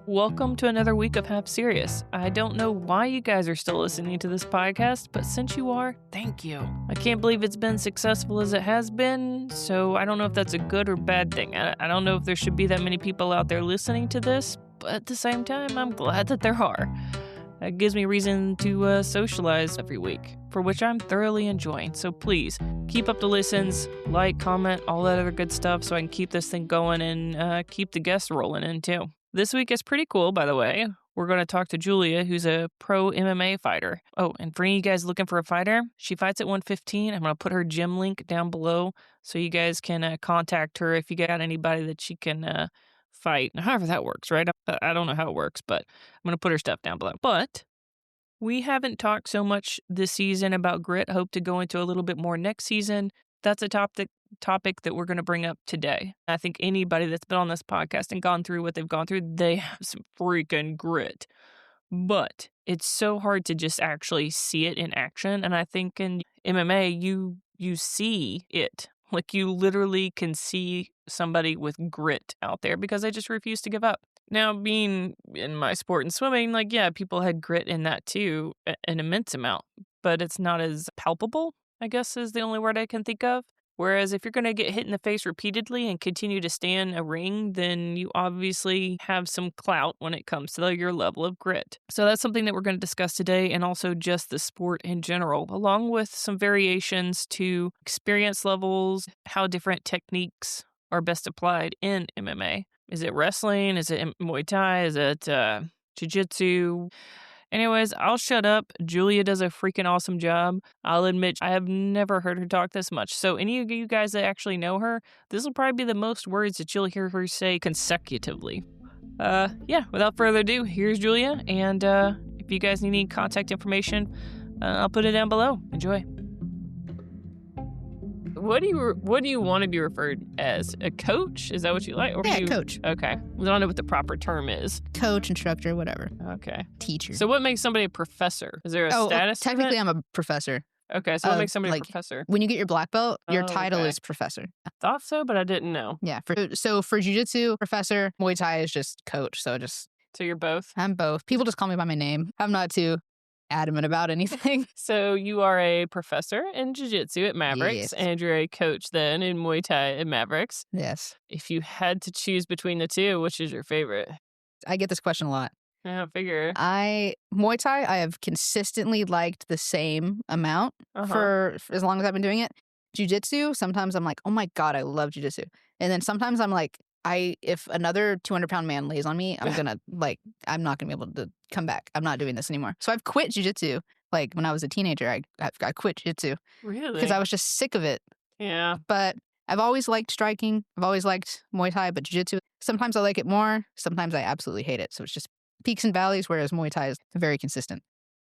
Welcome to another week of Half Serious. I don't know why you guys are still listening to this podcast, but since you are, thank you. I can't believe it's been successful as it has been, so I don't know if that's a good or bad thing. I don't know if there should be that many people out there listening to this, but at the same time, I'm glad that there are. That gives me reason to socialize every week, for which I'm thoroughly enjoying. So please, keep up the listens, like, comment, all that other good stuff so I can keep this thing going and keep the guests rolling in too. This week is pretty cool, by the way. We're going to talk to Julia, who's a pro MMA fighter. Oh, and for any of you guys looking for a fighter, she fights at 115. I'm going to put her gym link down below so you guys can contact her if you got anybody that she can fight. However that works, right? I don't know how it works, but I'm going to put her stuff down below. But we haven't talked so much this season about grit. Hope to go into a little bit more next season. That's a topic that we're going to bring up today. I think anybody that's been on this podcast and gone through what they've gone through, they have some freaking grit. But it's so hard to just actually see it in action. And I think in MMA, you see it. Like you literally can see somebody with grit out there because they just refuse to give up. Now, being in my sport and swimming, like, yeah, people had grit in that too, an immense amount. But it's not as palpable, I guess is the only word I can think of. Whereas if you're going to get hit in the face repeatedly and continue to stay in a ring, then you obviously have some clout when it comes to your level of grit. So that's something that we're going to discuss today, and also just the sport in general, along with some variations to experience levels, how different techniques are best applied in MMA. Is it wrestling? Is it Muay Thai? Is it jiu-jitsu? Anyways, I'll shut up. Julia does a freaking awesome job. I'll admit, I have never heard her talk this much. So any of you guys that actually know her, this will probably be the most words that you'll hear her say consecutively. Without further ado, here's Julia. And if you guys need any contact information, I'll put it down below. Enjoy. What do you want to be referred as? A coach? Is that what you like? Or Coach. Okay. I don't know what the proper term is. Coach, instructor, whatever. Okay. Teacher. So what makes somebody a professor? Is there a status? Technically, I'm a professor. Okay, so what makes somebody a professor? When you get your black belt, your title is professor. I thought so, but I didn't know. Yeah. So for jiu-jitsu, professor. Muay Thai is just coach. So you're both? I'm both. People just call me by my name. I'm not too adamant about anything. So you are a professor in jiu-jitsu at Mavericks, yes. And you're a coach then in Muay Thai at Mavericks. Yes. If you had to choose between the two, which is your favorite? I get this question a lot. I figure. Muay Thai, I have consistently liked the same amount for as long as I've been doing it. Jiu-jitsu, sometimes I'm like, oh my God, I love jiu-jitsu. And then sometimes I'm like, if another 200-pound man lays on me, I'm not gonna be able to come back. I'm not doing this anymore. So I've quit jiu-jitsu. Like when I was a teenager, I quit jiu-jitsu. Really? Because I was just sick of it. Yeah. But I've always liked striking. I've always liked Muay Thai, but jiu-jitsu, sometimes I like it more. Sometimes I absolutely hate it. So it's just peaks and valleys, whereas Muay Thai is very consistent.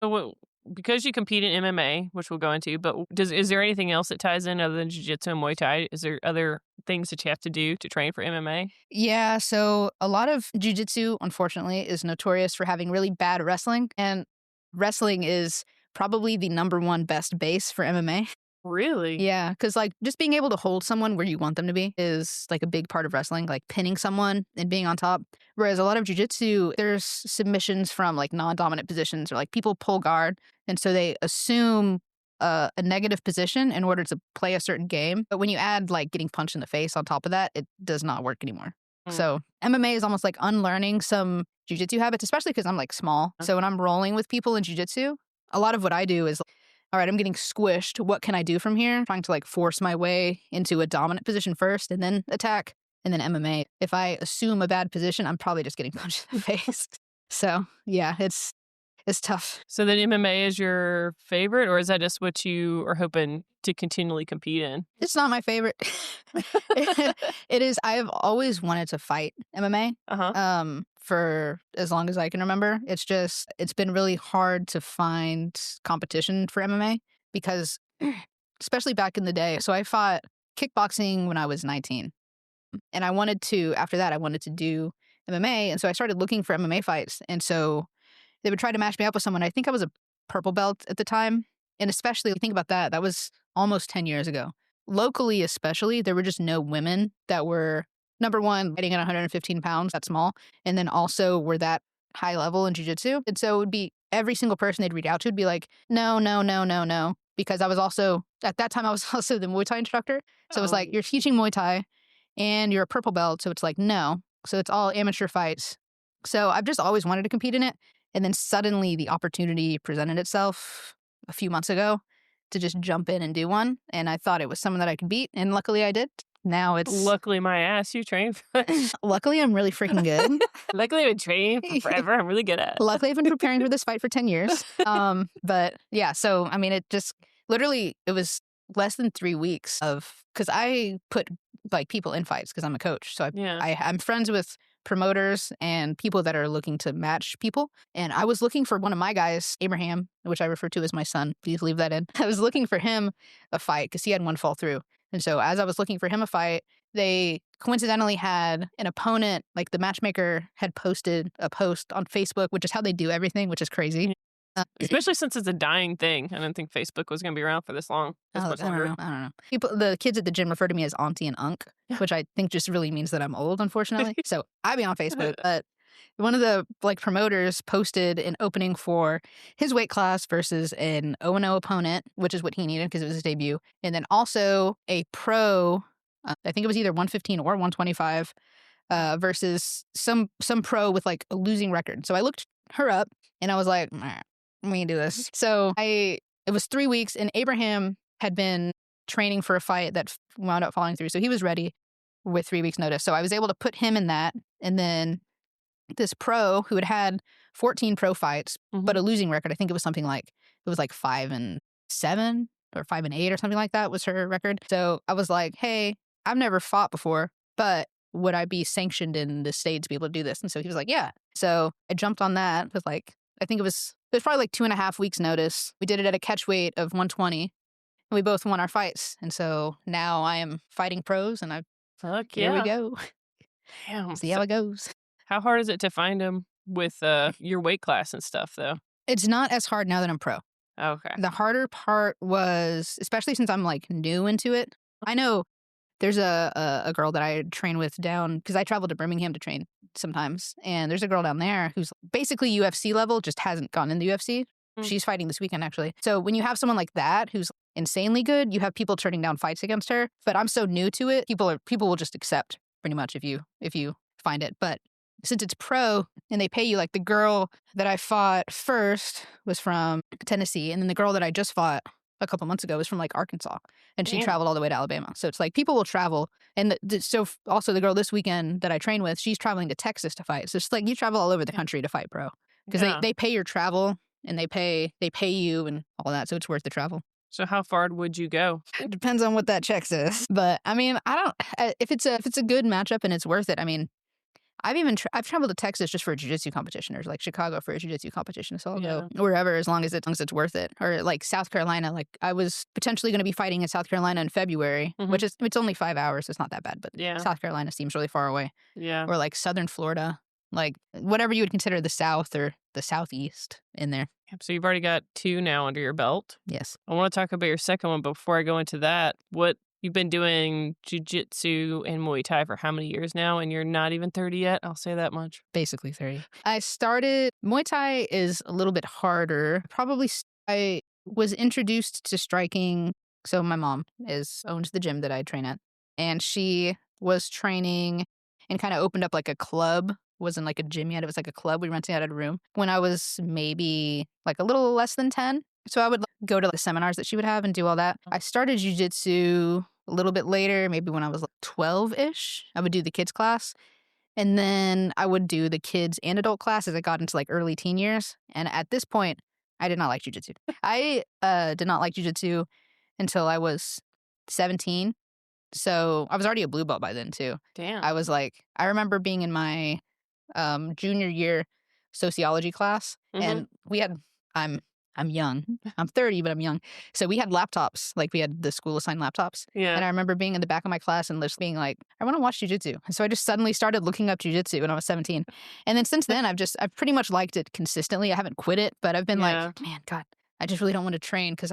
So because you compete in MMA, which we'll go into, but is there anything else that ties in other than jiu-jitsu and Muay Thai? Is there other things that you have to do to train for MMA? Yeah, so a lot of jiu-jitsu, unfortunately, is notorious for having really bad wrestling. And wrestling is probably the number one best base for MMA. Really? Yeah, because just being able to hold someone where you want them to be is a big part of wrestling, like pinning someone and being on top. Whereas a lot of jiu-jitsu, there's submissions from non-dominant positions or people pull guard. And so they assume a negative position in order to play a certain game. But when you add getting punched in the face on top of that, it does not work anymore. So MMA is almost unlearning some jiu-jitsu habits, especially because I'm small. So when I'm rolling with people in jiu-jitsu, a lot of what I do is all right, I'm getting squished. What can I do from here? Trying to force my way into a dominant position first and then attack. And then MMA, if I assume a bad position, I'm probably just getting punched in the face. So yeah, it's tough. So then MMA is your favorite, or is that just what you are hoping to continually compete in? It's not my favorite. It is. I have always wanted to fight MMA. For as long as I can remember. It's been really hard to find competition for MMA because, especially back in the day. So I fought kickboxing when I was 19. And after that, I wanted to do MMA. And so I started looking for MMA fights. And so they would try to match me up with someone. I think I was a purple belt at the time. And especially, think about that. That was almost 10 years ago. Locally, especially, there were just no women that were number one, fighting at 115 pounds, that's small. And then also we're that high level in jiu-jitsu. And so it would be every single person they'd reach out to would be like, no, no, no, no, no. Because I was also, at that time, I was also the Muay Thai instructor. So it was like, you're teaching Muay Thai and you're a purple belt. So it's like, no. So it's all amateur fights. So I've just always wanted to compete in it. And then suddenly the opportunity presented itself a few months ago to just jump in and do one. And I thought it was someone that I could beat. And luckily I did. Now it's... Luckily my ass, you trained for Luckily I'm really freaking good. Luckily I've been training for forever. I'm really good at it. Luckily I've been preparing for this fight for 10 years. But yeah, so I mean, it just literally, it was less than 3 weeks of, because I put like people in fights because I'm a coach. So I'm friends with promoters and people that are looking to match people. And I was looking for one of my guys, Abraham, which I refer to as my son. Please leave that in. I was looking for him a fight because he had one fall through. And so as I was looking for him a fight, they coincidentally had an opponent, like the matchmaker had posted a post on Facebook, which is how they do everything, which is crazy. Especially since it's a dying thing. I didn't think Facebook was going to be around for this long. I don't know. The kids at the gym refer to me as auntie and unk, which I think just really means that I'm old, unfortunately. So I be on Facebook, but one of the like promoters posted an opening for his weight class versus an 0-0 opponent, which is what he needed because it was his debut. And then also a pro, I think it was either 115 or 125 versus some pro with like a losing record. So I looked her up and I was like, let me do this. So it was 3 weeks and Abraham had been training for a fight that wound up falling through. So he was ready with 3 weeks notice. So I was able to put him in that. And then this pro who had 14 pro fights, but a losing record. I think it was something like, it was like 5-7 or 5-8 or something like that was her record. So I was like, hey, I've never fought before, but would I be sanctioned in the state to be able to do this? And so he was like, yeah. So I jumped on that with like, I think it was probably like 2.5 weeks notice. We did it at a catch weight of 120 and we both won our fights. And so now I am fighting pros and here we go. Damn. See how it goes. How hard is it to find them with your weight class and stuff, though? It's not as hard now that I'm pro. Okay. The harder part was, especially since I'm like new into it. I know there's a girl that I train with down, because I travel to Birmingham to train sometimes. And there's a girl down there who's basically UFC level, just hasn't gone into UFC. She's fighting this weekend, actually. So when you have someone like that who's insanely good, you have people turning down fights against her. But I'm so new to it, people will just accept pretty much if you find it. But since it's pro and they pay you, like the girl that I fought first was from Tennessee. And then the girl that I just fought a couple months ago was from like Arkansas. And she traveled all the way to Alabama. So it's like people will travel. And so also the girl this weekend that I train with, she's traveling to Texas to fight. So it's like you travel all over the country to fight pro. Because they pay your travel and they pay you and all that. So it's worth the travel. So how far would you go? It depends on what that check says. But I mean, if it's a good matchup and it's worth it, I mean, I've traveled to Texas just for a jiu-jitsu competition, or like Chicago for a jiu-jitsu competition. So I'll go wherever as long as it's worth it. Or like South Carolina, like I was potentially going to be fighting in South Carolina in February, which is, it's only 5 hours. It's not that bad, but South Carolina seems really far away. Yeah. Or like Southern Florida, like whatever you would consider the South or the Southeast in there. So you've already got 2 now under your belt. Yes. I want to talk about your second one, but before I go into that, you've been doing jiu-jitsu and Muay Thai for how many years now? And you're not even 30 yet? I'll say that much. Basically 30. I started, Muay Thai is a little bit harder. I was introduced to striking. So my mom owns the gym that I train at. And she was training and kind of opened up like a club. It wasn't like a gym yet. It was like a club. We rented out a room when I was maybe like a little less than 10. So I would go to the seminars that she would have and do all that. I started jiu-jitsu a little bit later, maybe when I was like 12-ish. I would do the kids class. And then I would do the kids and adult class as I got into like early teen years. And at this point, I did not like jiu-jitsu. I did not like jiu-jitsu until I was 17. So I was already a blue belt by then too. Damn. I remember being in my junior year sociology class and we had, I'm young. I'm 30, but I'm young. So we had laptops. Like we had the school assigned laptops. Yeah. And I remember being in the back of my class and just being like, I want to watch jiu-jitsu. And so I just suddenly started looking up jiu-jitsu when I was 17. And then since then, I've pretty much liked it consistently. I haven't quit it, but I've been like, man, God, I just really don't want to train because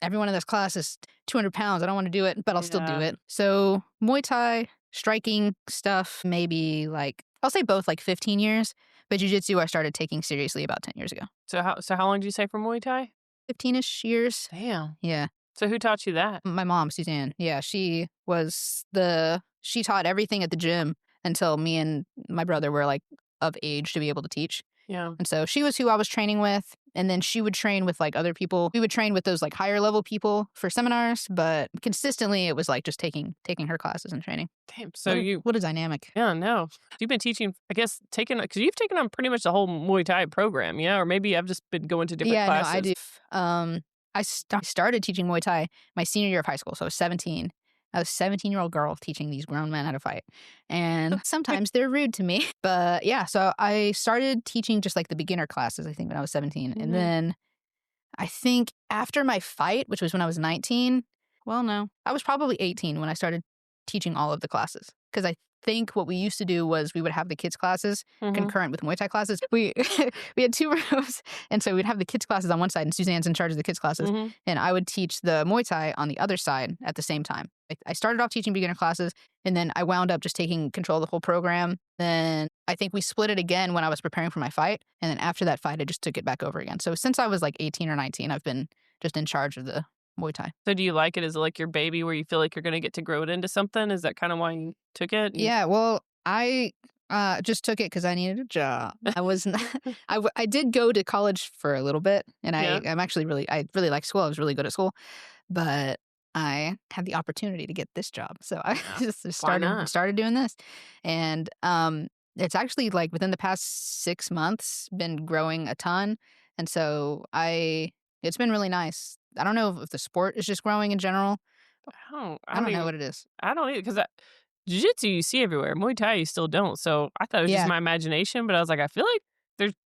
everyone in this class is 200 pounds. I don't want to do it, but I'll still do it. So Muay Thai striking stuff, maybe like, I'll say both, like 15 years. But jiu-jitsu I started taking seriously about 10 years ago. So how long did you say for Muay Thai? 15-ish years. Damn. Yeah. So who taught you that? My mom, Suzanne. Yeah, she taught everything at the gym until me and my brother were like of age to be able to teach. Yeah. And so she was who I was training with. And then she would train with like other people. We would train with those like higher level people for seminars, but consistently it was like just taking her classes and training. Damn. So What a dynamic. Yeah, no. You've been teaching, I guess, because you've taken on pretty much the whole Muay Thai program, yeah? Or maybe I've just been going to different classes. Yeah, no, I do. I started teaching Muay Thai my senior year of high school, so I was 17. I was a 17-year-old girl teaching these grown men how to fight. And sometimes they're rude to me. But yeah, so I started teaching just like the beginner classes, I think, when I was 17. And then I think after my fight, which was when I was 19, well, no, I was probably 18 when I started teaching all of the classes. Because I think what we used to do was we would have the kids' classes concurrent with Muay Thai classes. We had 2 rooms, and so we'd have the kids' classes on one side, and Suzanne's in charge of the kids' classes, and I would teach the Muay Thai on the other side at the same time. I started off teaching beginner classes, and then I wound up just taking control of the whole program. Then I think we split it again when I was preparing for my fight, and then after that fight, I just took it back over again. So since I was like 18 or 19, I've been just in charge of the Muay Thai. So do you like it? Is it like your baby where you feel like you're going to get to grow it into something? Is that kind of why you took it? Yeah, well, I just took it because I needed a job. I did go to college for a little bit, and I really like school. I was really good at school, but I had the opportunity to get this job, so I just started doing this, and it's actually like within the past 6 months been growing a ton, and so it's been really nice. I don't know if the sport is just growing in general. I don't know what it is. I don't either, because jiu-jitsu you see everywhere. Muay Thai you still don't. So I thought it was just my imagination, but I was like, I feel like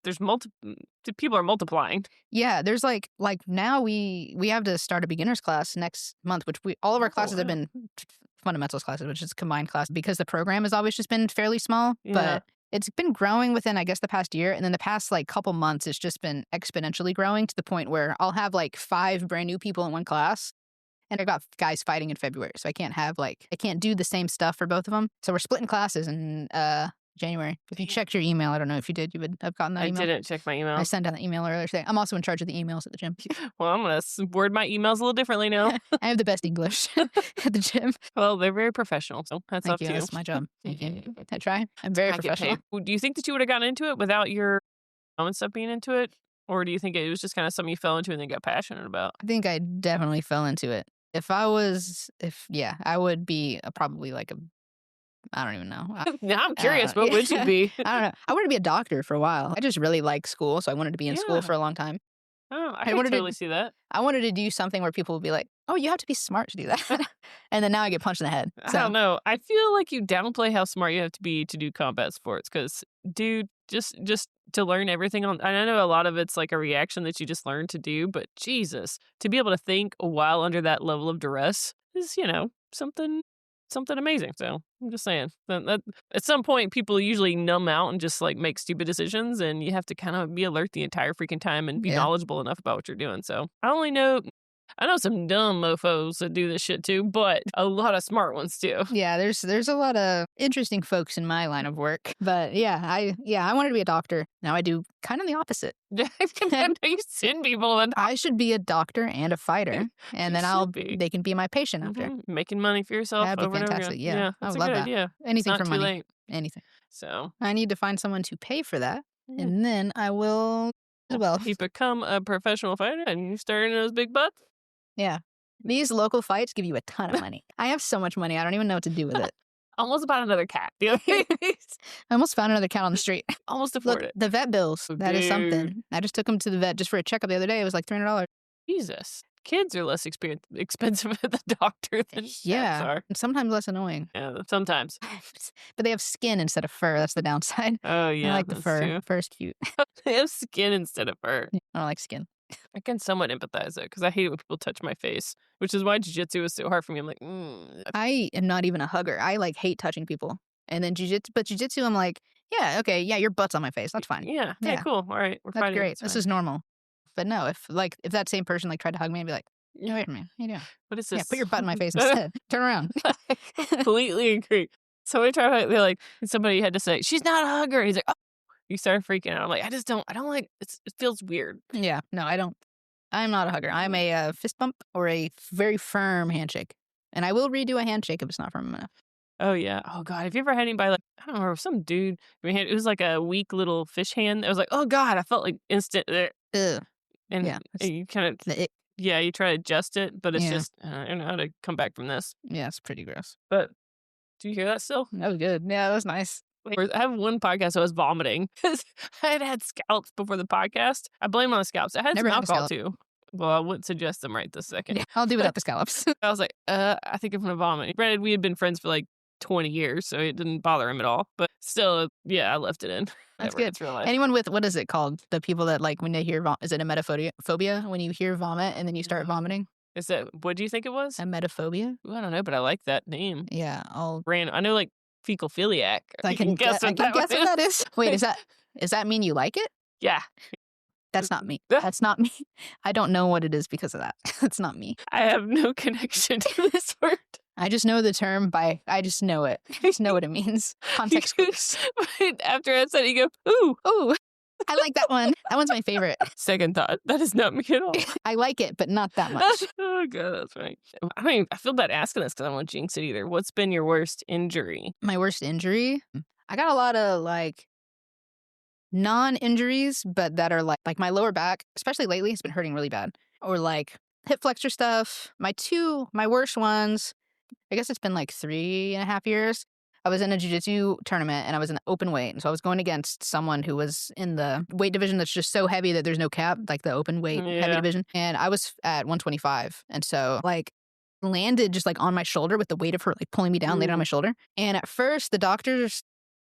there's people are multiplying. Yeah, there's like now we have to start a beginner's class next month, which all of our classes have been fundamentals classes, which is a combined class because the program has always just been fairly small. Yeah. But it's been growing within, I guess, the past year. And then the past like couple months, it's just been exponentially growing to the point where I'll have like 5 brand new people in one class. And I got guys fighting in February. So I can't do the same stuff for both of them. So we're splitting classes in January. If you checked your email, I don't know if you did, you would have gotten that email. I didn't check my email. I sent out an email earlier today. I'm also in charge of the emails at the gym. Well, I'm going to word my emails a little differently now. I have the best English at the gym. Well, they're very professional, so that's Thank up you. to you. That's my job. Thank you. I try. I'm very professional. Do you think that you would have gotten into it without your own stuff being into it? Or do you think it was just kind of something you fell into and then got passionate about? I think I definitely fell into it. I would be probably like I don't even know. Now I'm curious, what would you be? I don't know. I wanted to be a doctor for a while. I just really liked school, so I wanted to be in school for a long time. Oh, I can totally see that. I wanted to do something where people would be like, oh, you have to be smart to do that. And then now I get punched in the head. So. I don't know. I feel like you downplay how smart you have to be to do combat sports because, dude, just to learn everything on... I know a lot of it's like a reaction that you just learn to do, but Jesus, to be able to think while under that level of duress is, something amazing. So I'm just saying that at some point people usually numb out and just like make stupid decisions, and you have to kind of be alert the entire freaking time and be knowledgeable enough about what you're doing. So I know some dumb mofos that do this shit too, but a lot of smart ones too. Yeah, there's a lot of interesting folks in my line of work. But I wanted to be a doctor. Now I do kind of the opposite. You send people and I should be a doctor and a fighter, and then they can be my patient after. Making money for yourself. That'd be fantastic. Yeah, I would love that. Idea. Anything for money. Late. Anything. So I need to find someone to pay for that, and then I will as well. You become a professional fighter and you start in those big butts. Yeah. These local fights give you a ton of money. I have so much money, I don't even know what to do with it. Almost bought another cat. I almost found another cat on the street. Almost afford it. The vet bills, that is something. I just took him to the vet just for a checkup the other day. It was like $300. Jesus. Kids are less expensive at the doctor than cats are. And sometimes less annoying. Yeah, sometimes. But they have skin instead of fur. That's the downside. Oh, yeah. I like the fur. True. Fur's cute. They have skin instead of fur. I don't like skin. I can somewhat empathize though, because I hate it when people touch my face, which is why jiu-jitsu is so hard for me. I'm like, I am not even a hugger. I like hate touching people. And then jiu-jitsu, I'm like, yeah, okay, yeah, your butt's on my face. That's fine. Yeah, cool. All right, we're fighting. Great. This is normal. But no, if that same person tried to hug me, I'd be like, no, wait a minute, how you doing? What is this? Yeah, put your butt in my face instead. Turn around. I completely agree. So we tried, they're like, somebody had to say, she's not a hugger. He's like, oh, you started freaking out. I'm like, I don't like, it feels weird. Yeah, no, I don't. I'm not a hugger. I'm a fist bump or a very firm handshake. And I will redo a handshake if it's not firm enough. Oh, yeah. Oh, God. Have you ever had anybody like, I don't know, some dude, it was like a weak little fish hand. I was like, oh, God, I felt like instant. Ugh. And Yeah. you kind of, The ick. yeah, you try to adjust it, but it's Yeah. just, I don't know how to come back from this. Yeah, it's pretty gross. But do you hear that still? That was good. Yeah, that was nice. I have one podcast I was vomiting because I had scalps before the podcast. I blame it on the scalps. I had Never some had a alcohol scallop. too. Well, I wouldn't suggest them right this second. Yeah, I'll do without the scallops. I was like, I think I'm gonna vomit. Granted, we had been friends for like 20 years, so it didn't bother him at all. But still, yeah, I left it in. That's Whatever, good. it's real life. Anyone with, what is it called? The people that like when they hear is it emetophobia? When you hear vomit and then you start vomiting? Is that, what do you think it was? Emetophobia? Ooh, I don't know, but I like that name. Yeah, I know like fecal-philiac. I can guess what that is. Wait, does that mean you like it? Yeah. That's not me. That's not me. I don't know what it is because of that. That's not me. I have no connection to this word. I just know the term I just know it. I just know what it means. Context clues. But after I said it, you go, ooh. Ooh, I like that one. That one's my favorite. Second thought, that is not me at all. I like it, but not that much. Oh, God, that's right. I feel bad asking this because I don't want to jinx it either. What's been your worst injury? My worst injury? I got a lot of like non-injuries, but that are like my lower back, especially lately, has been hurting really bad. Or like hip flexor stuff. My worst ones, I guess it's been like 3.5 years. I was in a jiu-jitsu tournament and I was in open weight. And so I was going against someone who was in the weight division that's just so heavy that there's no cap, like the open weight heavy division. And I was at 125. And so like landed just like on my shoulder with the weight of her like pulling me down, laid on my shoulder. And at first the doctors,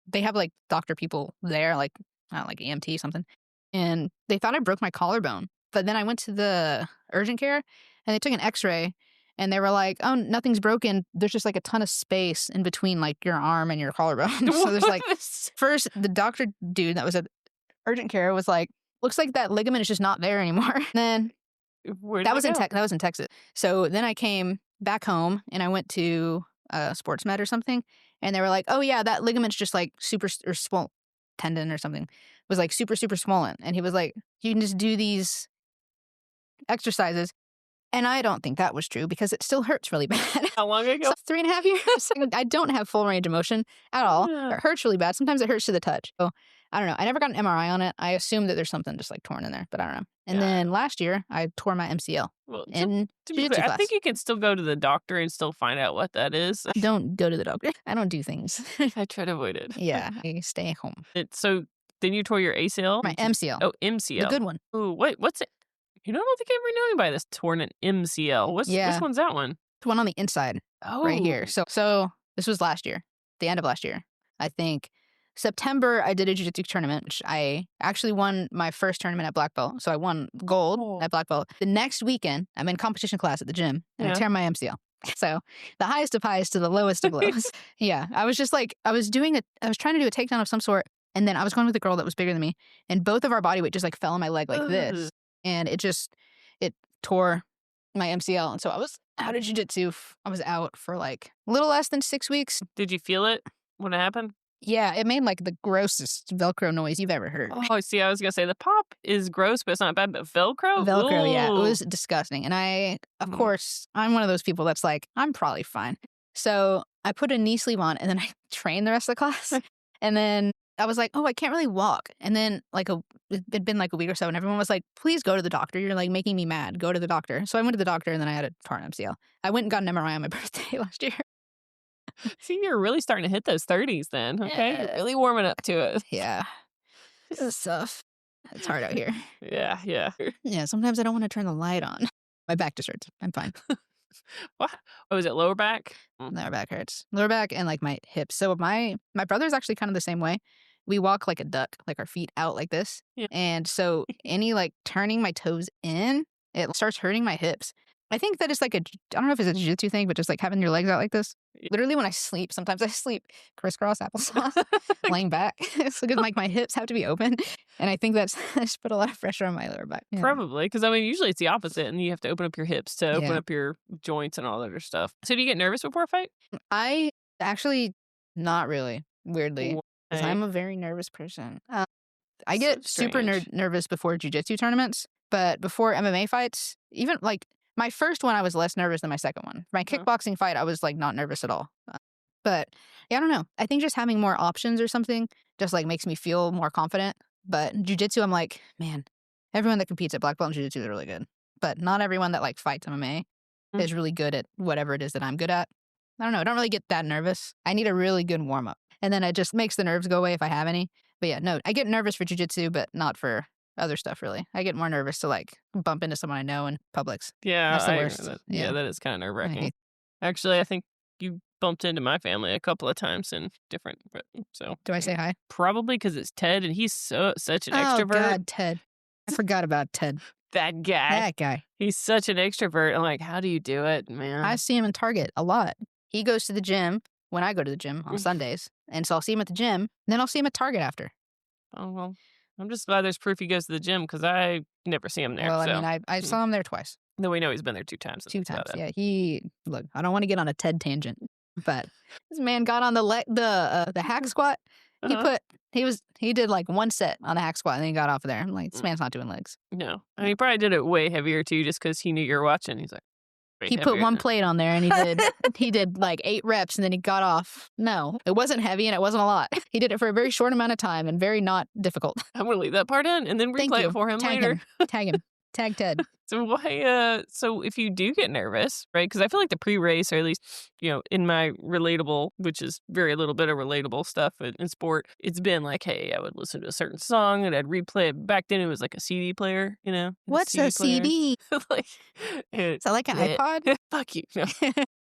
they have like doctor people there, like EMT something. And they thought I broke my collarbone. But then I went to the urgent care and they took an x-ray. And they were like, oh, nothing's broken. There's just like a ton of space in between like your arm and your collarbone. So there's like, first, the doctor dude that was at urgent care was like, looks like that ligament is just not there anymore. And then that was in Texas. So then I came back home and I went to sports med or something. And they were like, oh yeah, that ligament's just like super or swollen, tendon or something was like super, super swollen. And he was like, you can just do these exercises. And I don't think that was true because it still hurts really bad. How long ago? 3.5 years. I don't have full range of motion at all. Yeah. It hurts really bad. Sometimes it hurts to the touch. So I don't know. I never got an MRI on it. I assume that there's something just like torn in there, but I don't know. And then last year I tore my MCL. Well, in to be clear, I think you can still go to the doctor and still find out what that is. Don't go to the doctor. I don't do things. I try to avoid it. Yeah, I stay home. So then you tore your ACL? My MCL. Oh, MCL. The good one. Oh, wait, what's it? You don't think I ever knew anybody that's torn an MCL. Which one's that one? The one on the inside. Oh. Right here. So this was last year, the end of last year. I think September, I did a jiu-jitsu tournament, which I actually won my first tournament at black belt. So I won gold at black belt. The next weekend, I'm in competition class at the gym, and I tear my MCL. So the highest of highs to the lowest of lows. Yeah. I was just like, I was trying to do a takedown of some sort. And then I was going with a girl that was bigger than me. And both of our body weight just like fell on my leg like this. And it tore my MCL. And so I was out of jiu-jitsu. I was out for like a little less than 6 weeks. Did you feel it when it happened? Yeah, it made like the grossest Velcro noise you've ever heard. Oh, see, I was going to say the pop is gross, but it's not bad. But Velcro? Velcro, yeah. It Ooh. was disgusting. And I, of course, I'm one of those people that's like, I'm probably fine. So I put a knee sleeve on and then I trained the rest of the class. And then I was like, oh, I can't really walk. And then it'd been like a week or so and everyone was like, please go to the doctor. You're like making me mad. Go to the doctor. So I went to the doctor and then I had a torn MCL. I went and got an MRI on my birthday last year. See, you're really starting to hit those 30s then. Okay. You're really warming up to it. Yeah. This is tough. It's hard out here. Yeah. Yeah, sometimes I don't want to turn the light on. My back just hurts. I'm fine. What? Oh, is it lower back? Lower back hurts. Lower back and like my hips. So my brother's actually kind of the same way. We walk like a duck, like our feet out like this. Yeah. And so any like turning my toes in, it starts hurting my hips. I think that it's like I don't know if it's a jiu-jitsu thing, but just like having your legs out like this. Literally when I sleep, sometimes I sleep crisscross applesauce, laying back. So good, like my hips have to be open. And I think I just put a lot of pressure on my lower back. Yeah. Probably, because I mean, usually it's the opposite, and you have to open up your hips to open up your joints and all that other stuff. So do you get nervous before a fight? I actually Not really, weirdly, because Why? I'm a very nervous person. I So get super strange. nervous before jujitsu tournaments, but before MMA fights, even like my first one, I was less nervous than my second one. My Huh. kickboxing fight, I was like not nervous at all. But yeah, I don't know. I think just having more options or something just like makes me feel more confident. But jujitsu, I'm like, man, everyone that competes at black belt in jujitsu is really good, but not everyone that like fights MMA Mm. is really good at whatever it is that I'm good at. I don't know. I don't really get that nervous. I need a really good warm up, and then it just makes the nerves go away if I have any. But yeah, no, I get nervous for jujitsu, but not for other stuff really. I get more nervous to like bump into someone I know in Publix. Yeah, That's the I worst. that, Yeah, that is kind of nerve I wracking. hate. Actually, I think you bumped into my family a couple of times in different. So Do I say hi? probably because it's Ted and he's such an Oh extrovert. God, Ted. I forgot about Ted. That guy. That guy. He's such an extrovert. I'm like, how do you do it, man? I see him in Target a lot. He goes to the gym when I go to the gym on Sundays, and so I'll see him at the gym. And then I'll see him at Target after. Oh well, I'm just glad there's proof he goes to the gym because I never see him there. Well, so. I mean, I saw him there twice. Then we know he's been there 2 times. 2 times. Yeah, look. I don't want to get on a Ted tangent, but this man got on the hack squat. He did like 1 set on the hack squat and then he got off of there. I'm like, this man's not doing legs. No, I mean, he probably did it way heavier too, just because he knew you were watching. He's like, He put 1 plate on there and he did like 8 reps and then he got off. No, it wasn't heavy and it wasn't a lot. He did it for a very short amount of time and very not difficult. I'm gonna leave that part in and then replay it for him later. Tag him. Tag Ted. So why? So if you do get nervous, right? Because I feel like the pre-race, or at least in my relatable, which is very little bit of relatable stuff in sport, it's been like, hey, I would listen to a certain song and I'd replay it. Back then, it was like a CD player, What's a CD? Like, is that like an iPod? Fuck you. No.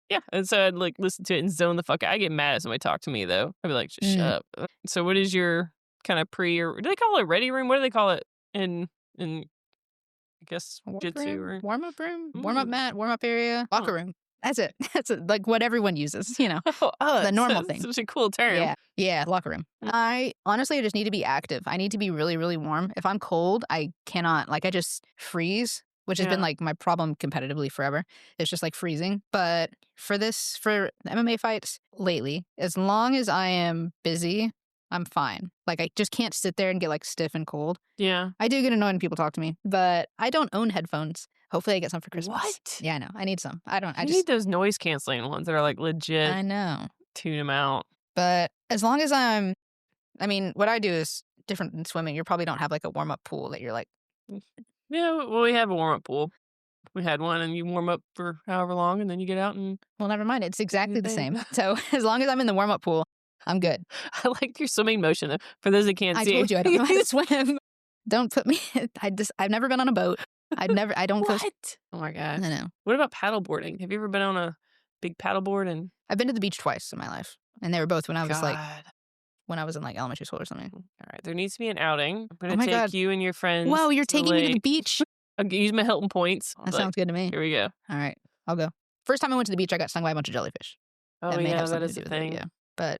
Yeah, and so I'd like listen to it and zone the fuck out. I get mad if somebody talk to me though. I'd be like, just shut up. So what is your kind of or do they call it ready room? What do they call it in I guess jitsu or warm up room, warm up mat, warm up area, locker room. That's it. That's like what everyone uses, the normal thing. Such a cool term. Yeah, locker room. I honestly just need to be active. I need to be really, really warm. If I'm cold, I cannot, I just freeze, which has been like my problem competitively forever. It's just like freezing. But for MMA fights lately, as long as I am busy, I'm fine. Like, I just can't sit there and get like stiff and cold. Yeah. I do get annoyed when people talk to me, but I don't own headphones. Hopefully I get some for Christmas. What? Yeah, I know. I need some. I just need those noise canceling ones that are like legit. I know. Tune them out. But as long as what I do is different than swimming. You probably don't have like a warm up pool that you're like. Yeah, well, we have a warm up pool. We had one and you warm up for however long and then you get out and. Well, never mind. It's exactly the same. So as long as I'm in the warm up pool, I'm good. I like your swimming motion. For those that can't see. I told you I don't know how to swim. Don't put me. I've never been on a boat. I don't feel. What? Oh my God. I know. What about paddleboarding? Have you ever been on a big paddleboard? And I've been to the beach twice in my life. And they were both when I was when I was in like elementary school or something. All right. There needs to be an outing. I'm going to take you and your friends. Whoa, you're taking me to the beach? I'll use my Hilton points. That sounds good to me. Here we go. All right. I'll go. First time I went to the beach, I got stung by a bunch of jellyfish. Oh, that yeah, that is the thing. Yeah. But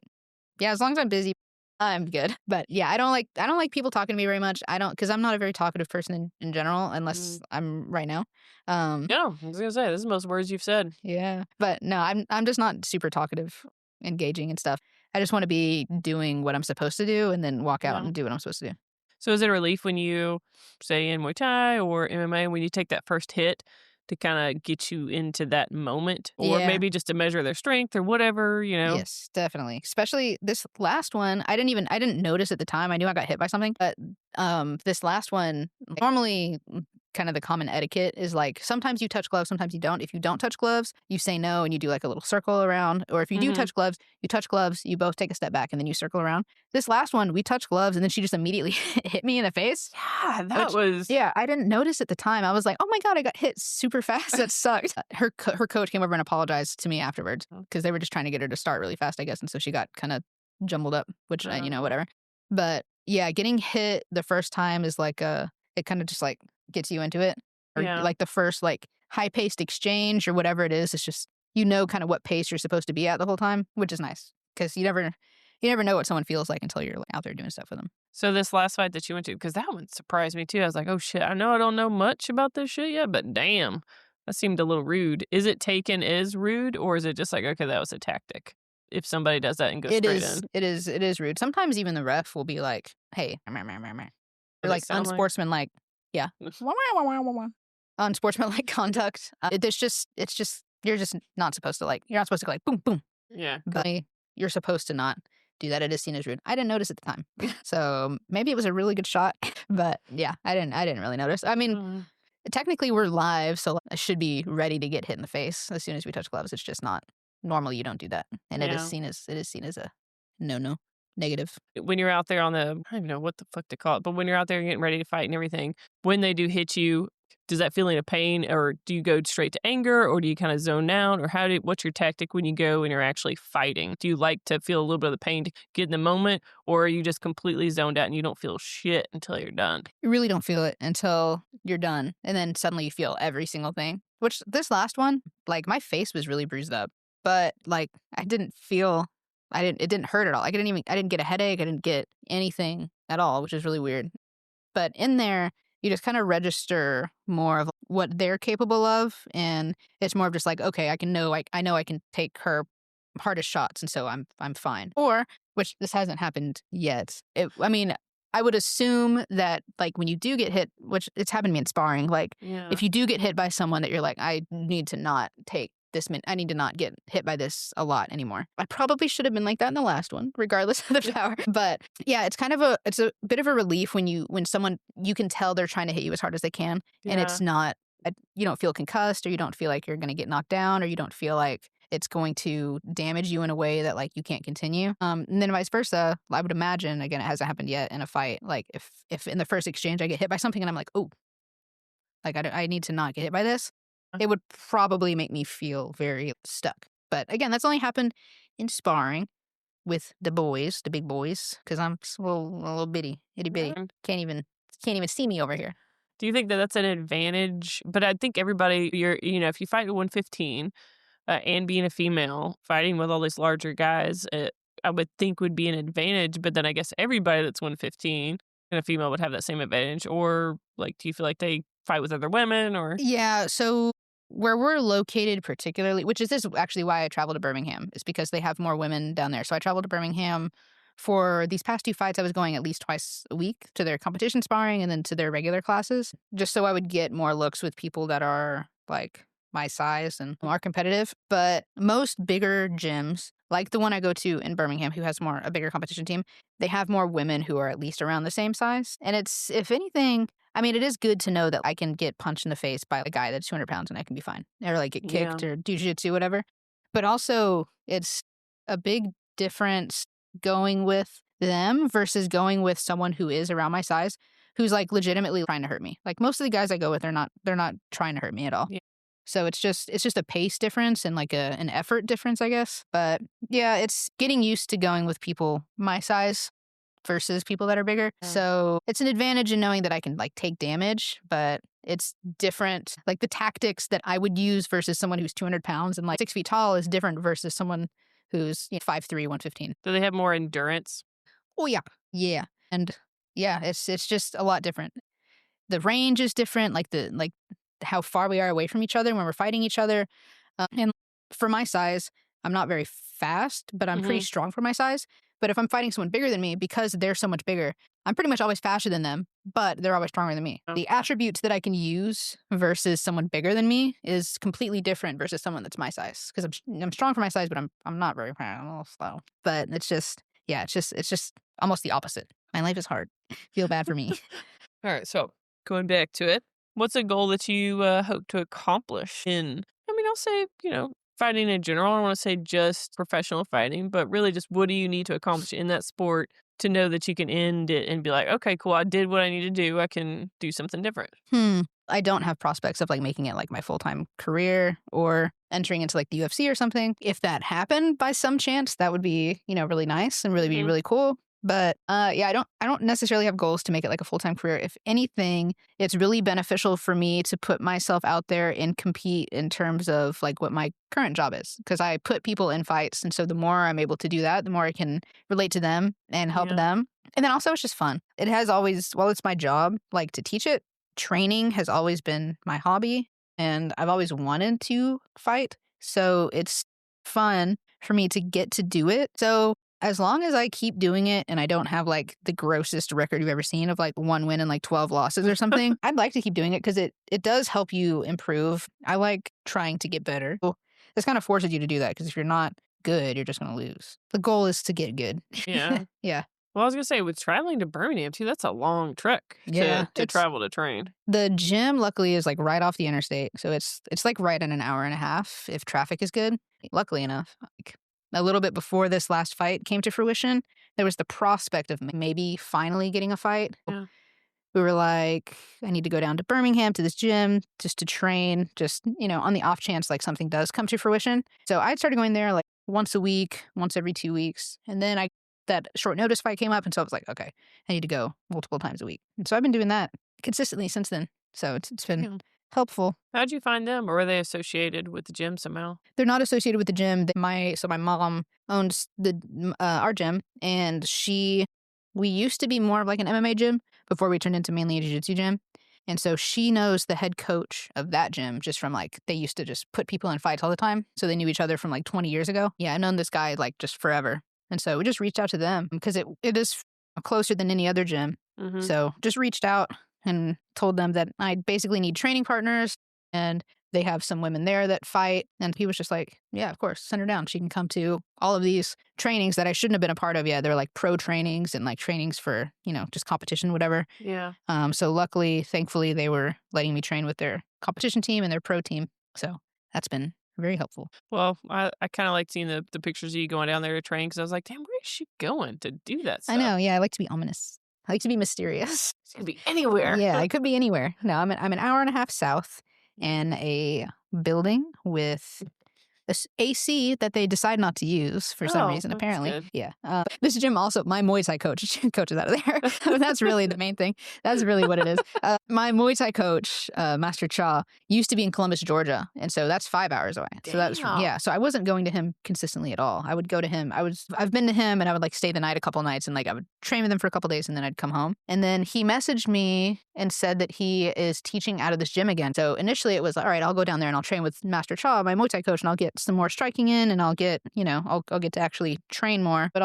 yeah, as long as I'm busy, I'm good. But yeah, I don't like people talking to me very much. Because I'm not a very talkative person in general, unless I'm right now. No, I was gonna say this is the most words you've said. Yeah, but no, I'm just not super talkative, engaging and stuff. I just want to be doing what I'm supposed to do, and then walk out and do what I'm supposed to do. So is it a relief when you say in Muay Thai or MMA when you take that first hit to kind of get you into that moment, or maybe just to measure their strength or whatever, Yes, definitely. Especially this last one, I didn't notice at the time. I knew I got hit by something, but this last one, normally kind of the common etiquette is like sometimes you touch gloves, sometimes you don't. If you don't touch gloves, you say no and you do like a little circle around. Or if you do touch gloves, you both take a step back and then you circle around. This last one, we touched gloves and then she just immediately hit me in the face. Yeah, I didn't notice at the time. I was like, oh my God, I got hit super fast. That sucked. Her coach came over and apologized to me afterwards because they were just trying to get her to start really fast, I guess. And so she got kind of jumbled up, which, whatever. But yeah, getting hit the first time is like it kind of just like gets you into it. Or like the first like high-paced exchange or whatever it is. It's just, kind of what pace you're supposed to be at the whole time, which is nice because you never know what someone feels like until you're out there doing stuff with them. So this last fight that you went to, because that one surprised me too. I was like, oh shit, I know I don't know much about this shit yet, but damn, that seemed a little rude. Is it taken as rude or is it just like, okay, that was a tactic? if somebody does that and goes It straight is. in. It is rude. Sometimes even the ref will be like, "Hey," or Does it like sound like? unsportsmanlike. Yeah, unsportsmanlike conduct. It's just you're just not supposed to you're not supposed to go like boom boom. Yeah. But you're supposed to not do that. It is seen as rude. I didn't notice at the time, so maybe it was a really good shot. But yeah, I didn't really notice. I mean, Mhm. technically we're live, so I should be ready to get hit in the face as soon as we touch gloves. It's just not normally. You don't do that, and Yeah. it is seen as a no negative. When you're out there on the, I don't even know what the fuck to call it, but when you're out there getting ready to fight and everything, when they do hit you, does that feeling of pain, or do you go straight to anger, or do you kind of zone out, or what's your tactic when you go and you're actually fighting? Do you like to feel a little bit of the pain to get in the moment, or are you just completely zoned out and you don't feel shit until you're done? You really don't feel it until you're done, and then suddenly you feel every single thing. Which this last one, like my face was really bruised up, but like I didn't feel, it didn't hurt at all. Like I didn't get a headache. I didn't get anything at all, which is really weird. But in there, you just kind of register more of what they're capable of, and it's more of just like, okay, I know I can take her hardest shots, and so I'm fine. Or, which this hasn't happened yet. I mean, I would assume that like when you do get hit, which it's happened to me in sparring, like Yeah. if you do get hit by someone that you're like, I need to not take this, I need to not get hit by this a lot anymore. I probably should have been like that in the last one, regardless of the power. But yeah, it's a bit of a relief when someone, you can tell they're trying to hit you as hard as they can, and it's not, you don't feel concussed, or you don't feel like you're going to get knocked down, or you don't feel like it's going to damage you in a way that like you can't continue. And then vice versa, I would imagine, again, it hasn't happened yet in a fight. Like if in the first exchange I get hit by something and I'm like, oh, like I need to not get hit by this, it would probably make me feel very stuck. But again, that's only happened in sparring with the boys, the big boys, because I'm a little bitty, itty bitty. Yeah. Can't even see me over here. Do you think that that's an advantage? But I think everybody, if you fight at 115 and being a female, fighting with all these larger guys, I would think would be an advantage. But then I guess everybody that's 115 and a female would have that same advantage. Or like, do you feel like they fight with other women, or? Yeah, so where we're located particularly, which is actually why I traveled to Birmingham, is because they have more women down there. So I traveled to Birmingham for these past 2 fights. I was going at least twice a week to their competition sparring and then to their regular classes, just so I would get more looks with people that are like my size and are competitive. But most bigger gyms, like the one I go to in Birmingham, who has a bigger competition team, they have more women who are at least around the same size. And it's, if anything, I mean, it is good to know that I can get punched in the face by a guy that's 200 pounds and I can be fine, or like get kicked or do jiu-jitsu, whatever. But also, it's a big difference going with them versus going with someone who is around my size, who's like legitimately trying to hurt me. Like most of the guys I go with, they're not trying to hurt me at all. Yeah. So it's just a pace difference and like an effort difference, I guess. But yeah, it's getting used to going with people my size versus people that are bigger. Yeah. So it's an advantage in knowing that I can like take damage, but it's different. Like the tactics that I would use versus someone who's 200 pounds and like 6 feet tall is different versus someone who's 5'3", 115. Do they have more endurance? Oh yeah. Yeah. And yeah, it's just a lot different. The range is different, like how far we are away from each other when we're fighting each other. And for my size, I'm not very fast, but I'm pretty strong for my size. But if I'm fighting someone bigger than me, because they're so much bigger, I'm pretty much always faster than them, but they're always stronger than me. Oh. The attributes that I can use versus someone bigger than me is completely different versus someone that's my size. Because I'm strong for my size, but I'm not very fast. I'm a little slow. But it's just almost the opposite. My life is hard. Feel bad for me. All right, so going back to it, what's a goal that you hope to accomplish in, I mean, I'll say, fighting in general. I don't want to say just professional fighting, but really just what do you need to accomplish in that sport to know that you can end it and be like, okay, cool, I did what I need to do. I can do something different. I don't have prospects of like making it like my full-time career or entering into like the UFC or something. If that happened by some chance, that would be, really nice and really be really cool. But yeah, I don't necessarily have goals to make it like a full-time career. If anything, it's really beneficial for me to put myself out there and compete in terms of like what my current job is, because I put people in fights, and so the more I'm able to do that, the more I can relate to them and help them. And then also it's just fun. It has always, while it's my job, like to teach it, training has always been my hobby, and I've always wanted to fight. So it's fun for me to get to do it. So as long as I keep doing it and I don't have like the grossest record you've ever seen of like 1 win and like 12 losses or something, I'd like to keep doing it because it does help you improve. I like trying to get better. So this kind of forces you to do that because if you're not good, you're just going to lose. The goal is to get good. Yeah. Yeah. Well, I was going to say, with traveling to Birmingham, too, that's a long trek to travel to train. The gym, luckily, is like right off the interstate. So it's like right in an hour and a half if traffic is good. Luckily enough. Like, a little bit before this last fight came to fruition, there was the prospect of maybe finally getting a fight. Yeah. We were like, I need to go down to Birmingham to this gym just to train, just, on the off chance like something does come to fruition. So I started going there like once a week, once every 2 weeks. And then that short notice fight came up. And so I was like, okay, I need to go multiple times a week. And so I've been doing that consistently since then. So it's been helpful. How'd you find them, or were they associated with the gym somehow? They're not associated with the gym. My mom owns our gym, and we used to be more of like an MMA gym before we turned into mainly a jiu-jitsu gym. And so she knows the head coach of that gym just from like, they used to just put people in fights all the time. So they knew each other from like 20 years ago. Yeah, I've known this guy like just forever. And so we just reached out to them because it is closer than any other gym. Mm-hmm. So just reached out and told them that I basically need training partners and they have some women there that fight. And he was just like, yeah, of course, send her down. She can come to all of these trainings that I shouldn't have been a part of yet. They're like pro trainings and like trainings for, just competition, whatever. Yeah. So luckily, thankfully, they were letting me train with their competition team and their pro team. So that's been very helpful. Well, I kind of like seeing the pictures of you going down there to train because I was like, damn, where is she going to do that stuff? I know. Yeah, I like to be ominous. I like to be mysterious. It could be anywhere. Yeah, it could be anywhere. No, I'm an hour and a half south in a building with AC that they decide not to use for some reason, apparently. Good. Yeah. This gym also, my Muay Thai coach coaches out of there. That's really the main thing. That's really what it is. My Muay Thai coach, Master Cha, used to be in Columbus, Georgia. And so that's 5 hours away. Damn. So that's, yeah. So I wasn't going to him consistently at all. I would go to him. I've been to him and I would like stay the night a couple nights and like I would train with him for a couple days and then I'd come home. And then he messaged me and said that he is teaching out of this gym again. So initially it was, all right, I'll go down there and I'll train with Master Cha, my Muay Thai coach, and I'll get some more striking in and I'll get, I'll get to actually train more, but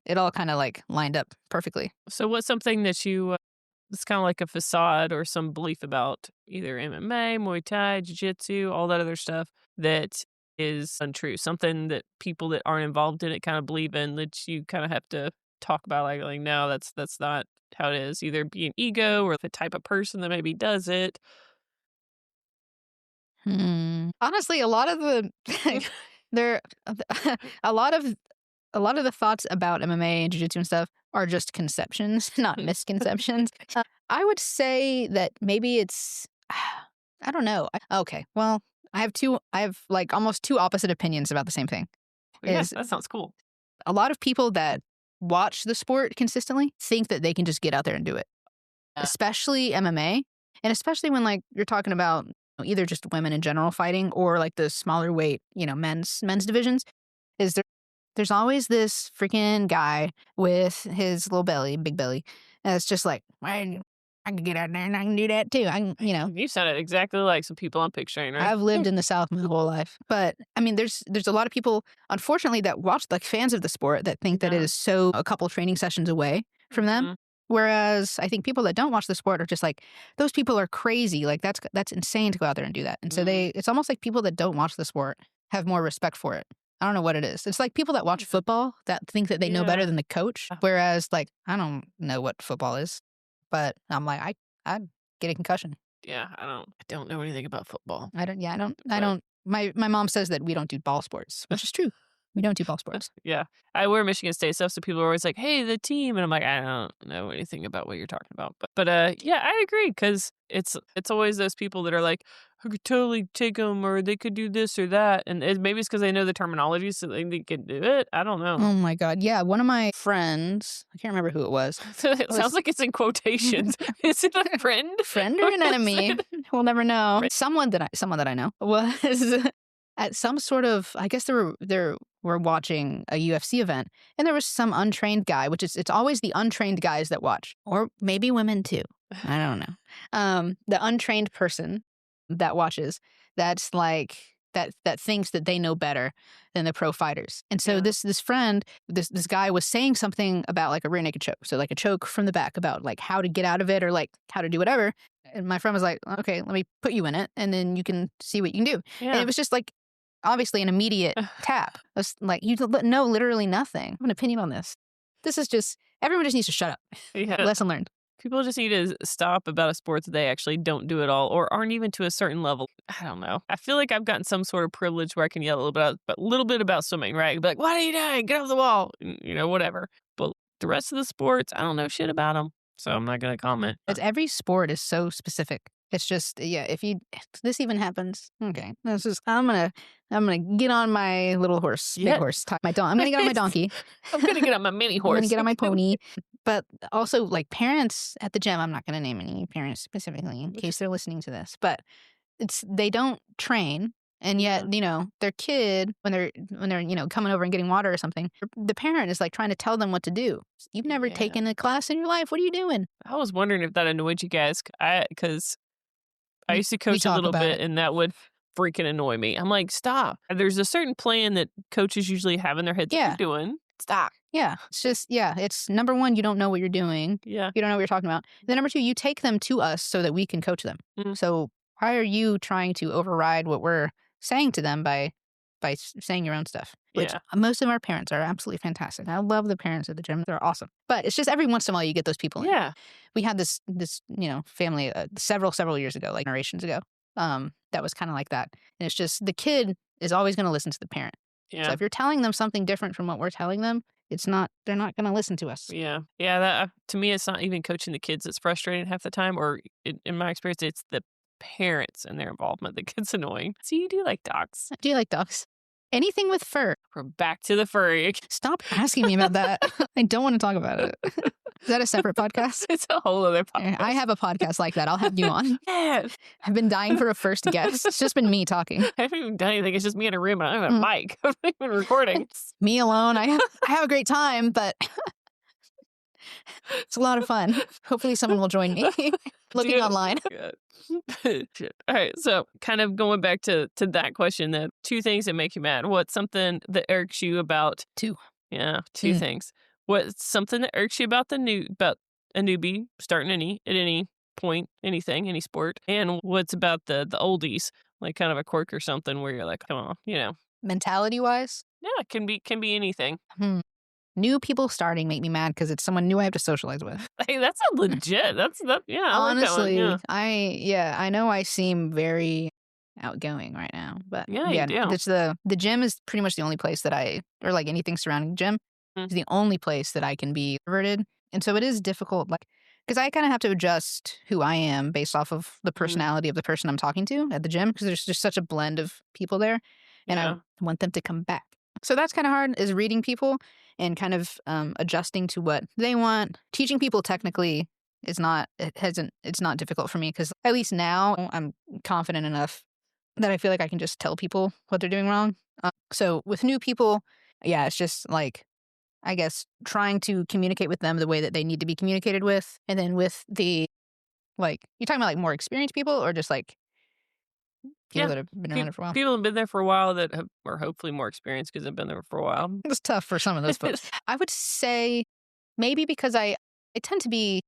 it all kind of like lined up perfectly. So what's something that you, it's kind of like a facade or some belief about either MMA, Muay Thai, Jiu-Jitsu, all that other stuff that is untrue? Something that people that aren't involved in it kind of believe in that you kind of have to talk about like no, that's not how it is. Either be an ego or the type of person that maybe does it. Honestly, a lot of the a lot of the thoughts about MMA and jiu-jitsu and stuff are just conceptions, not misconceptions. I would say that maybe it's, I don't know. Okay, well, I have like almost two opposite opinions about the same thing. Yes, that sounds cool. A lot of people that watch the sport consistently think that they can just get out there and do it, especially MMA, and especially when like you're talking about either just women in general fighting or like the smaller weight, men's divisions. There's always this freaking guy with his little belly, big belly, and it's just like, I can get out there and I can do that too. You sounded exactly like some people I'm picturing, right? I've lived in the South my whole life. But I mean, there's a lot of people, unfortunately, that watch, like fans of the sport, that think that it is so a couple training sessions away from them. Whereas I think people that don't watch the sport are just like, those people are crazy. Like that's insane to go out there and do that. And so it's almost like people that don't watch the sport have more respect for it. I don't know what it is. It's like people that watch football that think that they know better than the coach. Whereas like, I don't know what football is, but I'm like, I get a concussion. Yeah. I don't know anything about football. I don't. My mom says that we don't do ball sports, which is true. We don't do ball sports. Yeah. I wear Michigan State stuff, so people are always like, hey, the team. And I'm like, I don't know anything about what you're talking about. But yeah, I agree, because it's always those people that are like, I could totally take them, or they could do this or that. And maybe it's because they know the terminology, so they can do it. I don't know. Oh, my God. Yeah. One of my friends, I can't remember who it was. It sounds like it's in quotations. Is it a friend? Friend or an enemy? We'll never know. Someone that I know was at some sort of, I guess they were watching a UFC event, and there was some untrained guy, it's always the untrained guys that watch, or maybe women too. I don't know. The untrained person that watches, that's like that thinks that they know better than the pro fighters. And so Yeah. this friend, this guy was saying something about like a rear naked choke. So like a choke from the back about like how to get out of it or like how to do whatever. And my friend was like, okay, let me put you in it and then you can see what you can do. And it was just like obviously an immediate tap. It was like, you know literally nothing. I have an opinion on this. This is just, everyone just needs to shut up. Yeah. Lesson learned. People just need to stop about a sport that they actually don't do at all or aren't even to a certain level. I don't know. I feel like I've gotten some sort of privilege where I can yell a little bit about swimming, right? Be like, what are you doing? Get off the wall. Whatever. But the rest of the sports, I don't know shit about them. So I'm not going to comment. Every sport is so specific. It's just, if this even happens, okay, this is, I'm gonna get on my little horse, big horse, I'm gonna get on my donkey. I'm gonna get on my mini horse. I'm gonna get on my pony. But also, like parents at the gym, I'm not gonna name any parents specifically in case they're listening to this, but they don't train, and yet their kid when they're coming over and getting water or something, the parent is like trying to tell them what to do. You've never taken a class in your life. What are you doing? I was wondering if that annoyed you guys, because I used to coach a little bit, and that would freaking annoy me. I'm like, stop. There's a certain plan that coaches usually have in their head that you're doing. Stop. Yeah. It's just, it's number one, you don't know what you're doing. Yeah. You don't know what you're talking about. Then number two, you take them to us so that we can coach them. Mm-hmm. So why are you trying to override what we're saying to them by saying your own stuff? Which most of our parents are absolutely fantastic. I love the parents at the gym. They're awesome. But it's just every once in a while you get those people in. Yeah. We had this family several years ago, like generations ago, that was kind of like that. And it's just the kid is always going to listen to the parent. Yeah. So if you're telling them something different from what we're telling them, they're not going to listen to us. Yeah. Yeah. That, to me, it's not even coaching the kids that's frustrating half the time, or in my experience, it's the parents and their involvement that gets annoying. So you do like dogs. Do you like dogs? Anything with fur. We're back to the furry. Stop asking me about that. I don't want to talk about it. Is that a separate podcast? It's a whole other podcast. I have a podcast like that. I'll have you on. Yeah. I've been dying for a first guest. It's just been me talking. I haven't even done anything. It's just me in a room and I don't have a mic. I'm not even recording. It's me alone. I have a great time, but it's a lot of fun. Hopefully someone will join me. Looking online. Shit. All right. So kind of going back to that question, then 2 things that make you mad. What's something that irks you about 2? Yeah. 2 things. What's something that irks you about about a newbie starting at any point, anything, any sport? And what's about the oldies, like kind of a quirk or something where you're like, come on, Mentality wise? Yeah, it can be anything. New people starting make me mad because it's someone new I have to socialize with. Hey, that's a legit. Yeah. Honestly, I like that one. I know I seem very outgoing right now, but you do. It's the gym is pretty much the only place that or like anything surrounding the gym is the only place that I can be introverted, and so it is difficult, like because I kind of have to adjust who I am based off of the personality of the person I'm talking to at the gym because there's just such a blend of people there, and I want them to come back. So that's kind of hard, is reading people and kind of adjusting to what they want. Teaching people technically it's not difficult for me because at least now I'm confident enough that I feel like I can just tell people what they're doing wrong. So with new people, it's just like, I guess, trying to communicate with them the way that they need to be communicated with. And then with the, like, you're talking about like more experienced people or just like people that have been around it for a while? People have been there for a while that are hopefully more experienced because they've been there for a while. It's tough for some of those folks. I would say maybe because I tend to be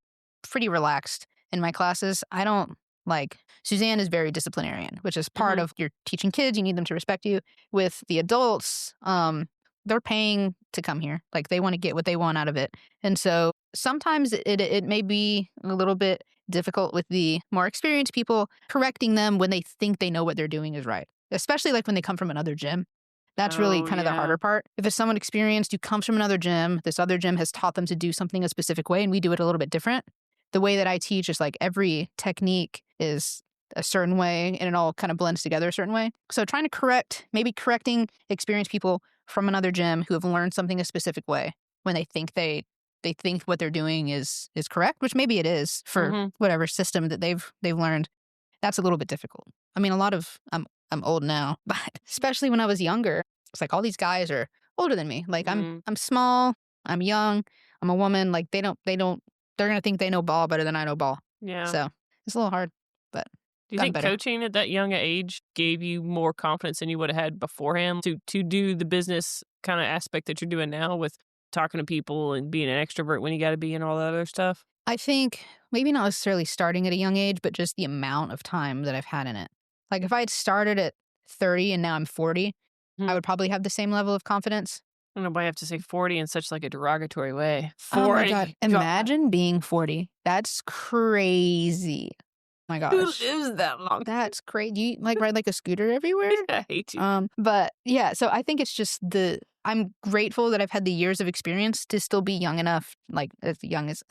pretty relaxed in my classes. I don't like, Suzanne is very disciplinarian, which is part of, you're teaching kids, you need them to respect you. With the adults, they're paying to come here. Like they want to get what they want out of it. And so sometimes it may be a little bit difficult with the more experienced people, correcting them when they think they know what they're doing is right. Especially like when they come from another gym. That's really kind of the harder part. If it's someone experienced who comes from another gym, this other gym has taught them to do something a specific way and we do it a little bit different. The way that I teach is like every technique is a certain way and it all kind of blends together a certain way. So trying to correcting experienced people from another gym who have learned something a specific way when they think they think what they're doing is correct, which maybe it is for whatever system that they've learned. That's a little bit difficult. I mean, I'm old now, but especially when I was younger, it's like all these guys are older than me. Like I'm small, I'm young, I'm a woman. Like they're going to think they know ball better than I know ball. Yeah. So it's a little hard, but Do you gotten think better. coaching at that young age gave you more confidence than you would have had beforehand to do the business kind of aspect that you're doing now with talking to people and being an extrovert when you got to be and all that other stuff? I think maybe not necessarily starting at a young age, but just the amount of time that I've had in it. Like if I had started at 30 and now I'm 40, I would probably have the same level of confidence. I don't know why I have to say 40 in such like a derogatory way. Oh my 40. God. Imagine being 40. That's crazy. My Who gosh. lives that long? That's crazy. You like ride like a scooter everywhere? I hate you. But yeah, so I think it's just I'm grateful that I've had the years of experience to still be young enough, like as young as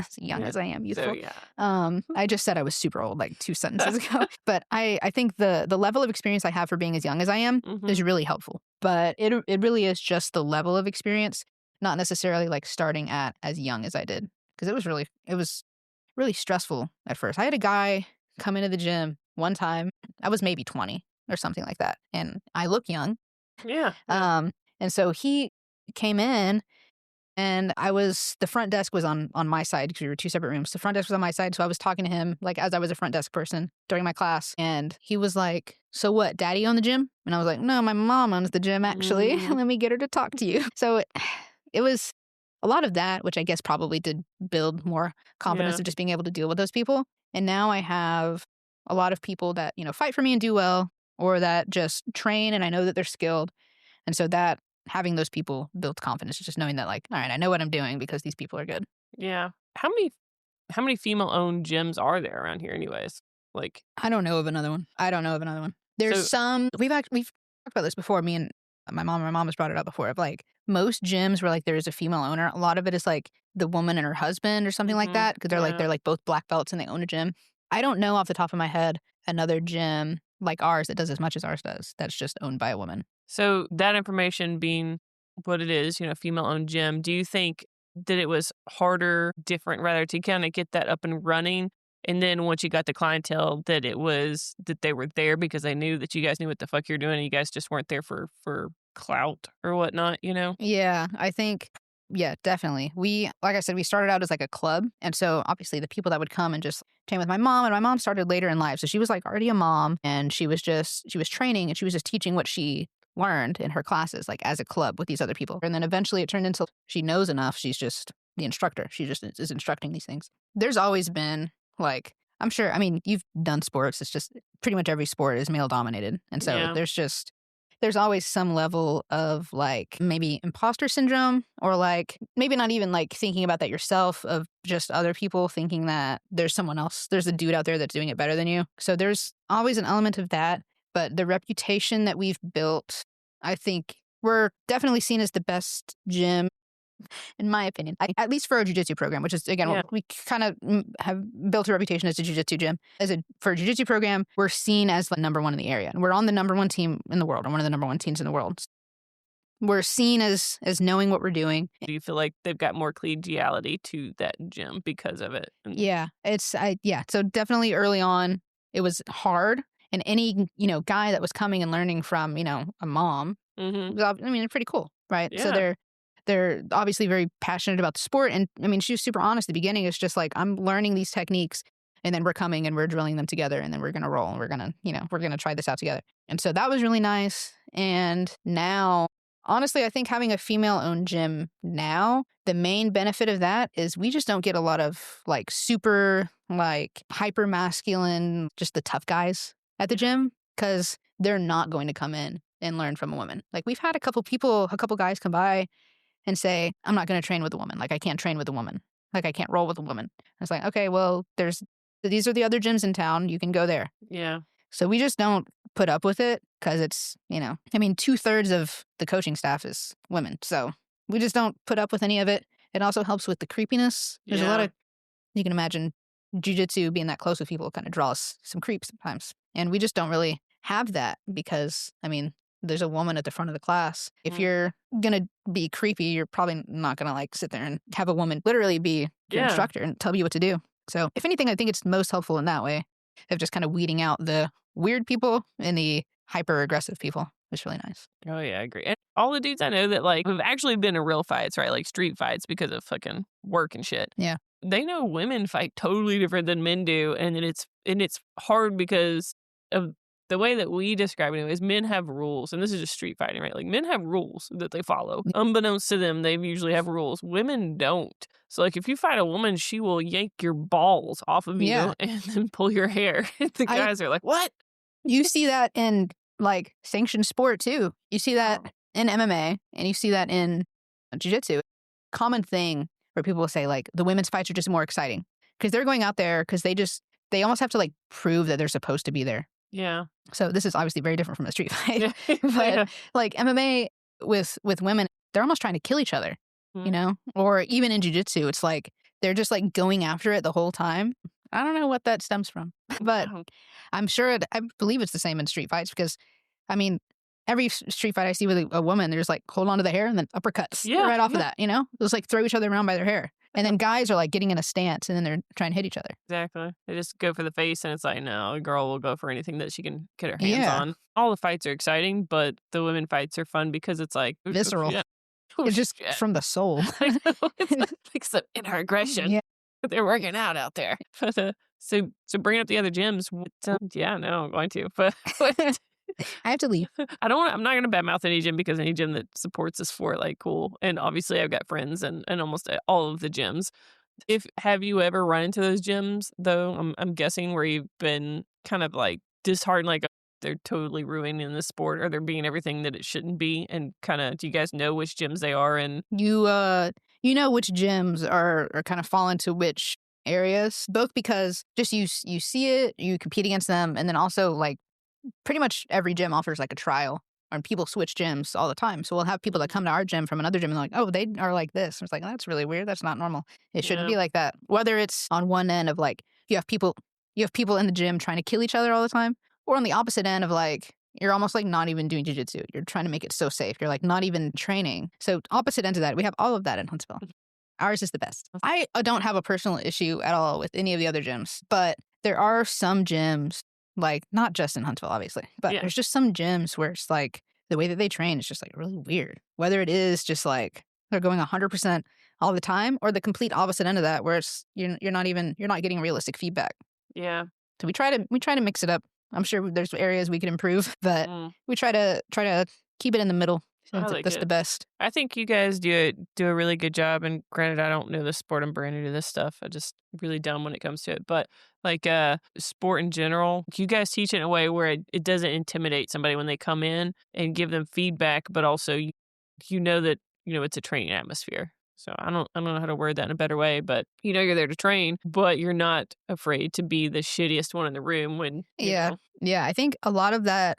I am, youthful. So, yeah. I just said I was super old like 2 sentences ago. But I think the level of experience I have for being as young as I am is really helpful. But it really is just the level of experience, not necessarily like starting at as young as I did. Because it was really stressful at first. I had a guy come into the gym one time. I was maybe 20 or something like that. And I look young. Yeah. And so he came in and the front desk was on my side because we were 2 separate rooms. The front desk was on my side. So I was talking to him like as I was a front desk person during my class. And he was like, so what, daddy own the gym? And I was like, no, my mom owns the gym actually. Let me get her to talk to you. So it was a lot of that, which I guess probably did build more confidence of just being able to deal with those people. And now I have a lot of people that, fight for me and do well, or that just train and I know that they're skilled. And so that having those people builds confidence, just knowing that like, all right, I know what I'm doing because these people are good. Yeah. How many female-owned gyms are there around here anyways? Like, I don't know of another one. There's some, we've talked about this before. Me and my mom has brought it up before of like most gyms where like there is a female owner. A lot of it is like the woman and her husband or something like that. Because they're like both black belts and they own a gym. I don't know off the top of my head another gym like ours that does as much as ours does. That's just owned by a woman. So that information being what it is, female-owned gym, do you think that it was harder, different, rather, to kind of get that up and running? And then once you got the clientele, that they were there because they knew that you guys knew what the fuck you're doing and you guys just weren't there for clout or whatnot, Yeah, I think, yeah, definitely. Like I said, we started out as like a club. And so obviously the people that would come and just train with my mom, and my mom started later in life. So she was like already a mom and she was training and she was just teaching what she learned in her classes, like as a club with these other people. And then eventually it turned into she knows enough. She's just the instructor. She just is instructing these things. There's always been like, I'm sure, I mean, you've done sports. It's just pretty much every sport is male dominated. And so there's always some level of like maybe imposter syndrome or like maybe not even like thinking about that yourself, of just other people thinking that there's someone else, there's a dude out there that's doing it better than you. So there's always an element of that. But the reputation that we've built, I think we're definitely seen as the best gym, in my opinion, at least for our jiu-jitsu program, which is, again, we kind of have built a reputation as a jiu-jitsu gym. For a jiu-jitsu program, we're seen as the number one in the area. And we're on the number one team in the world, or one of the number one teams in the world. We're seen as knowing what we're doing. Do you feel like they've got more collegiality to that gym because of it? Yeah, so definitely early on, it was hard. And any, guy that was coming and learning from, a mom, was, pretty cool, right? Yeah. So they're obviously very passionate about the sport. And I mean, she was super honest at the beginning. It's just like, I'm learning these techniques and then we're coming and we're drilling them together and then we're going to roll and we're going to try this out together. And so that was really nice. And now, honestly, I think having a female-owned gym now, the main benefit of that is we just don't get a lot of like super like hyper masculine, just the tough guys at the gym, because they're not going to come in and learn from a woman. Like we've had a couple guys come by and say, I'm not going to train with a woman. Like I can't train with a woman. Like I can't roll with a woman. I was like, okay, well, these are the other gyms in town. You can go there. Yeah. So we just don't put up with it because it's, 2/3 of the coaching staff is women. So we just don't put up with any of it. It also helps with the creepiness. There's a lot of, you can imagine jiu-jitsu being that close with people kind of draws some creeps sometimes. And we just don't really have that because, there's a woman at the front of the class. If you're going to be creepy, you're probably not going to like sit there and have a woman literally be your instructor and tell you what to do. So if anything, I think it's most helpful in that way of just kind of weeding out the weird people and the hyper aggressive people. It's really nice. Oh yeah, I agree. And all the dudes I know that like have actually been in real fights, right? Like street fights because of fucking work and shit. Yeah. They know women fight totally different than men do. And it's hard because the way that we describe it is men have rules, and this is just street fighting, right? Like men have rules that they follow. Unbeknownst to them, they usually have rules. Women don't. So like if you fight a woman, she will yank your balls off of you and then pull your hair. The guys are like, what? You see that in like sanctioned sport too. You see that in MMA and you see that in jiu-jitsu. Common thing where people will say like the women's fights are just more exciting because they're going out there because they almost have to like prove that they're supposed to be there. Yeah. So this is obviously very different from a street fight. But like MMA with women, they're almost trying to kill each other, you know? Or even in jiu-jitsu, it's like they're just like going after it the whole time. I don't know what that stems from, but I'm sure I believe it's the same in street fights because, I mean, every street fight I see with a woman, they're just like hold on to the hair and then uppercuts right off of that, you know? Just like throw each other around by their hair. And then guys are like getting in a stance and then they're trying to hit each other. Exactly. They just go for the face and it's like, no, a girl will go for anything that she can get her hands on. All the fights are exciting, but the women fights are fun because it's like visceral. It's just from the soul. It's like some inner aggression. Yeah. They're working out there. But, so bringing up the other gyms. I'm going to. But I have to leave. I'm not going to badmouth any gym because any gym that supports this sport, like, cool. And obviously I've got friends and almost all of the gyms. Have you ever run into those gyms though? I'm guessing where you've been kind of like disheartened, like they're totally ruining the sport or they're being everything that it shouldn't be. And kind of, do you guys know which gyms they are? And you know which gyms are kind of fall into which areas, both because just you see it, you compete against them, and then also like pretty much every gym offers like a trial, and people switch gyms all the time. So we'll have people that come to our gym from another gym and they're like, oh, they are like this. And it's like, that's really weird. That's not normal. It shouldn't be like that. Whether it's on one end of like you have people in the gym trying to kill each other all the time, or on the opposite end of like you're almost like not even doing jiu-jitsu. You're trying to make it so safe. You're like not even training. So opposite end of that, we have all of that in Huntsville. Ours is the best. I don't have a personal issue at all with any of the other gyms, but there are some gyms, like not just in Huntsville, obviously, but there's just some gyms where it's like the way that they train is just like really weird. Whether it is just like they're going 100% all the time, or the complete opposite end of that, where it's you're not getting realistic feedback. Yeah. So we try to mix it up. I'm sure there's areas we could improve, but we try to keep it in the middle. That's the best. I think you guys do a really good job. And granted, I don't know the sport. I'm brand new to this stuff. I just really dumb when it comes to it. But like sport in general, you guys teach it in a way where it doesn't intimidate somebody when they come in and give them feedback, but also you know that it's a training atmosphere. So I don't know how to word that in a better way, but you're there to train, but you're not afraid to be the shittiest one in the room when you know. Yeah, I think a lot of that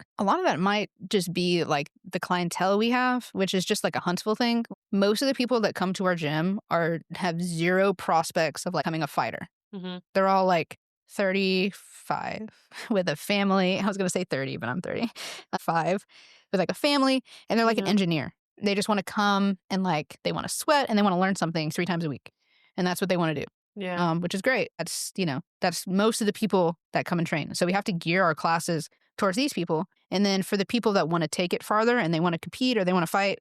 might just be like the clientele we have, which is just like a Huntsville thing. Most of the people that come to our gym have zero prospects of like becoming a fighter. Mm-hmm. They're all like 35 with a family. I was going to say 30, but I'm 35 with like a family, and they're like an engineer. They just want to come and like they want to sweat and they want to learn something 3 times a week. And that's what they want to do. Yeah. Which is great. That's most of the people that come and train. So we have to gear our classes towards these people. And then for the people that want to take it farther and they want to compete or they want to fight,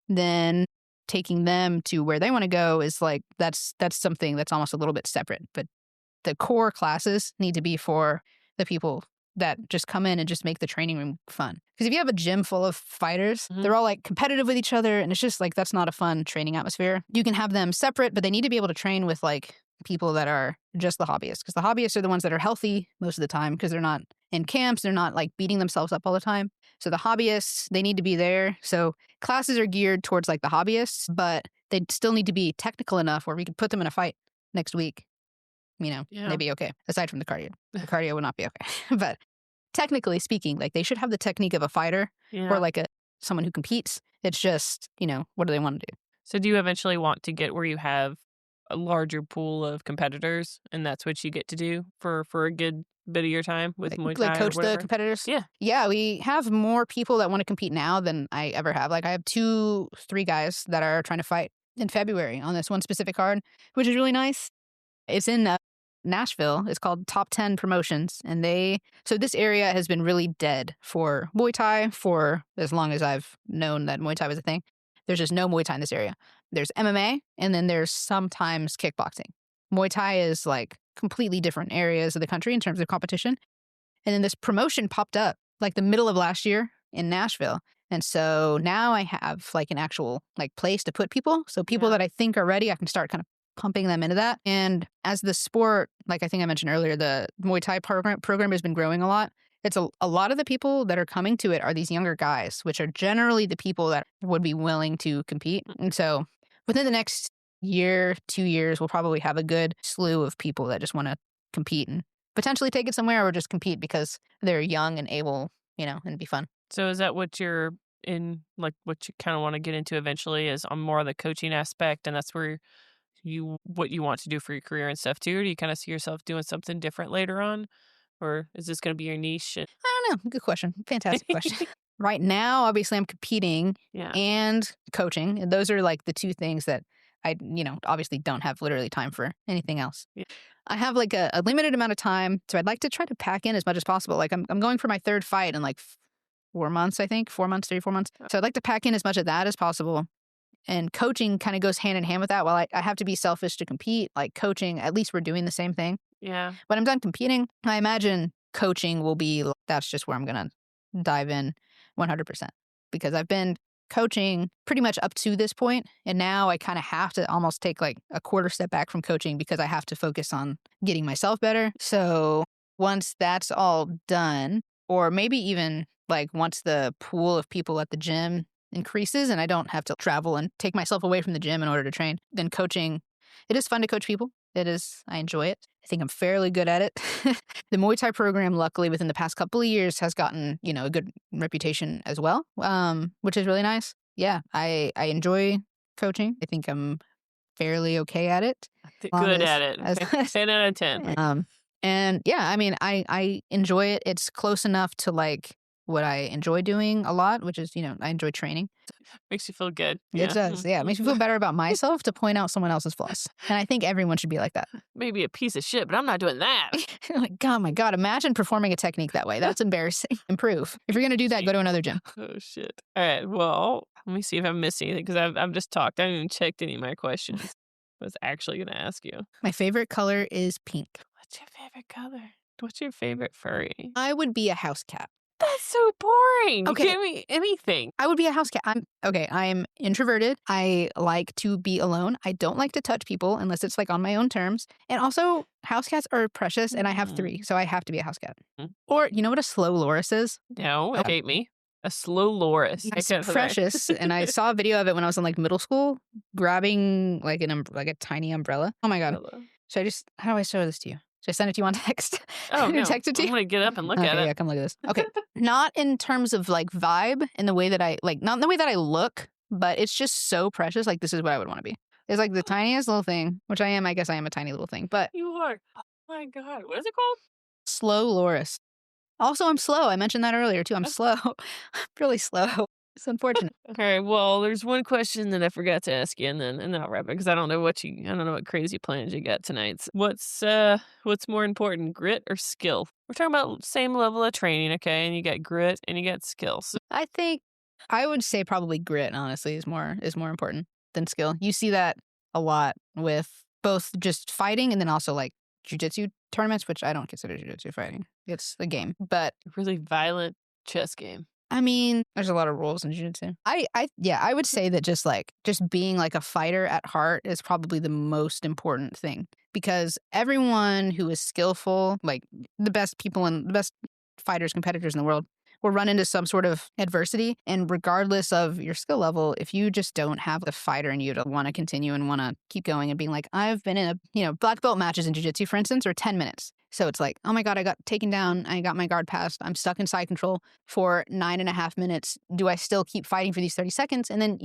then taking them to where they want to go is like, that's something that's almost a little bit separate. But the core classes need to be for the people that just come in and just make the training room fun. Because if you have a gym full of fighters, they're all like competitive with each other, and it's just like that's not a fun training atmosphere. You can have them separate, but they need to be able to train with like people that are just the hobbyists, because the hobbyists are the ones that are healthy most of the time because they're not in camps, they're not like beating themselves up all the time. So the hobbyists, they need to be there. So classes are geared towards like the hobbyists, but they still need to be technical enough where we could put them in a fight next week. They'd be okay, aside from the cardio. The cardio would not be okay. But technically speaking, like they should have the technique of a fighter or like someone who competes. It's just, what do they want to do? So do you eventually want to get where you have a larger pool of competitors and that's what you get to do for a good bit of your time with Muay Thai? Like coach the competitors? Yeah. Yeah, we have more people that want to compete now than I ever have. Like I have 2-3 guys that are trying to fight in February on this one specific card, which is really nice. It's in Nashville. It's called Top 10 Promotions. And so this area has been really dead for Muay Thai for as long as I've known that Muay Thai was a thing. There's just no Muay Thai in this area. There's MMA, and then there's sometimes kickboxing. Muay Thai is like completely different areas of the country in terms of competition. And then this promotion popped up like the middle of last year in Nashville. And so now I have like an actual like place to put people. So people that I think are ready, I can start kind of pumping them into that. And as the sport, like I think I mentioned earlier, the Muay Thai program has been growing a lot. It's a lot of the people that are coming to it are these younger guys, which are generally the people that would be willing to compete. And so within the next year, 2 years, we'll probably have a good slew of people that just want to compete and potentially take it somewhere or just compete because they're young and able, and be fun. So is that what you're in, like what you kind of want to get into eventually is on more of the coaching aspect, and that's where what you want to do for your career and stuff too? Or do you kind of see yourself doing something different later on? Or is this going to be your niche? I don't know. Good question. Fantastic question. Right now, obviously, I'm competing and coaching. And those are like the two things that I, obviously don't have literally time for anything else. Yeah. I have like a limited amount of time. So I'd like to try to pack in as much as possible. Like I'm going for my third fight in like 4 months, I think. 4 months, 3 or 4 months. So I'd like to pack in as much of that as possible. And coaching kind of goes hand in hand with that. While I have to be selfish to compete, like coaching, at least we're doing the same thing. Yeah. When I'm done competing, I imagine coaching will be, that's just where I'm going to dive in 100%. Because I've been coaching pretty much up to this point, and now I kind of have to almost take like a quarter step back from coaching because I have to focus on getting myself better. So once that's all done, or maybe even like once the pool of people at the gym increases and I don't have to travel and take myself away from the gym in order to train, then coaching, it is fun to coach people. It is, I enjoy it. I think I'm fairly good at it. The Muay Thai program, luckily, within the past couple of years has gotten, a good reputation as well, which is really nice. Yeah, I enjoy coaching. I think I'm fairly okay at it. Good at it. 10 out of 10. And yeah, I mean, I enjoy it. It's close enough to like what I enjoy doing a lot, which is, I enjoy training. Makes you feel good. It does. Yeah. It makes me feel better about myself to point out someone else's flaws. And I think everyone should be like that. Maybe a piece of shit, but I'm not doing that. Like, God, my God, imagine performing a technique that way. That's embarrassing. Improve. If you're going to do that, go to another gym. Oh, shit. All right. Well, let me see if I've missed anything because I've just talked. I haven't even checked any of my questions. I was actually going to ask you. My favorite color is pink. What's your favorite color? What's your favorite furry? I would be a house cat. That's so boring. Okay. You give me anything. I would be a house cat. I'm introverted. I like to be alone. I don't like to touch people unless it's like on my own terms. And also, house cats are precious, and I have 3, so I have to be a house cat. Or, you know what a slow loris is? No, hate me. A slow loris. It's precious. And I saw a video of it when I was in like middle school, grabbing like a tiny umbrella. Oh my God. How do I show this to you? Should I send it to you on text? Oh, no. Text it to you? I'm going to get up and look at it. Yeah, come look at this. Okay. Not in terms of like vibe in the way that not in the way that I look, but it's just so precious. Like this is what I would want to be. It's like the tiniest little thing, which I am. I guess I am a tiny little thing, but. You are. Oh my God. What is it called? Slow loris. Also, I'm slow. I mentioned that earlier too. I'm slow. I'm really slow. It's unfortunate. All right. Well, there's one question that I forgot to ask you, and then I'll wrap it because I don't know what crazy plans you got tonight. What's more important, grit or skill? We're talking about same level of training, okay? And you got grit and you got skills. I think I would say probably grit. Honestly, is more important than skill. You see that a lot with both just fighting and then also like jiu-jitsu tournaments, which I don't consider jiu-jitsu fighting. It's a game, but really violent chess game. I mean, there's a lot of rules in jiu-jitsu. I would say that just being like a fighter at heart is probably the most important thing because everyone who is skillful, like the best people and the best fighters, competitors in the world, will run into some sort of adversity. And regardless of your skill level, if you just don't have the fighter in you to want to continue and want to keep going and being like, I've been in black belt matches in jiu-jitsu, for instance, are 10 minutes. So it's like, oh my God, I got taken down. I got my guard passed. I'm stuck in side control for 9.5 minutes. Do I still keep fighting for these 30 seconds? And then,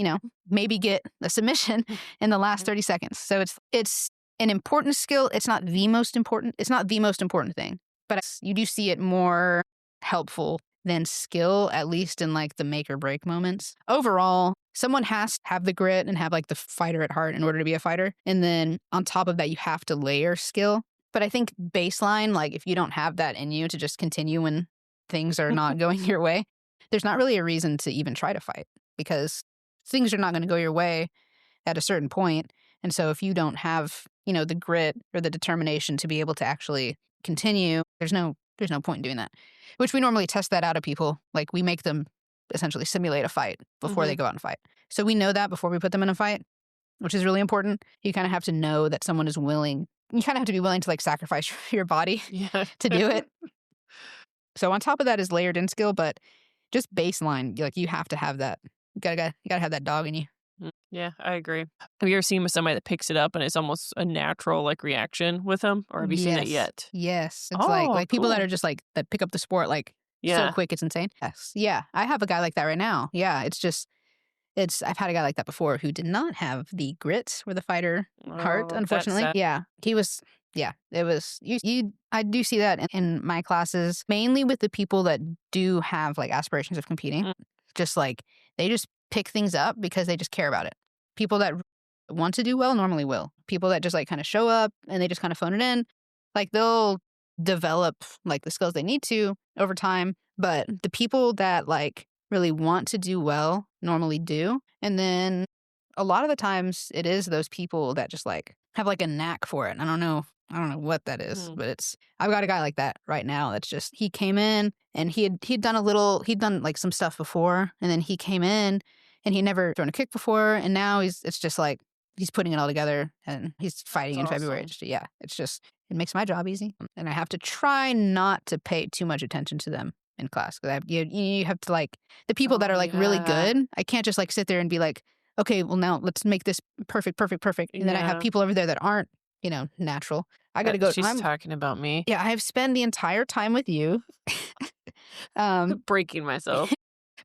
maybe get a submission in the last 30 seconds. So it's an important skill. It's not the most important. It's not the most important thing, but you do see it more helpful than skill, at least in like the make or break moments. Overall, someone has to have the grit and have like the fighter at heart in order to be a fighter. And then on top of that, you have to layer skill. But I think baseline, like if you don't have that in you to just continue when things are not going your way, there's not really a reason to even try to fight because things are not going to go your way at a certain point. And so if you don't have, the grit or the determination to be able to actually continue, there's no There's no point in doing that, which we normally test that out of people. Like we make them essentially simulate a fight before they go out and fight. So we know that before we put them in a fight, which is really important. You kind of have to know that someone is willing. You kind of have to be willing to like sacrifice your body to do it. So on top of that is layered in skill, but just baseline, like you have to have that. You gotta have that dog in you. Yeah, I agree. Have you ever seen with somebody that picks it up and it's almost a natural like reaction with them, or have you seen it yet? Yes, it's like people that cool. are just like that pick up the sport like so quick, it's insane. Yes, yeah, I have a guy like that right now. Yeah, I've had a guy like that before who did not have the grit or the fighter heart, unfortunately. Yeah, he was. Yeah, it was. I do see that in my classes, mainly with the people that do have like aspirations of competing. Just like they just pick things up because they just care about it. People that want to do well normally will. People that just like kind of show up and they just kind of phone it in, like they'll develop like the skills they need to over time. But the people that like really want to do well normally do. And then a lot of the times it is those people that just like have like a knack for it. I don't know what that is, but I've got a guy like that right now. That's just, he came in and he'd done like some stuff before, and then he came in and he'd never thrown a kick before, and now it's just like he's putting it all together and he's fighting in February. It makes my job easy, and I have to try not to pay too much attention to them in class, because you have to like the people that are like really good. I can't just like sit there and be like, okay, well now let's make this perfect, and then I have people over there that aren't, natural. I got to go. She's talking about me. Yeah, I've spent the entire time with you, breaking myself.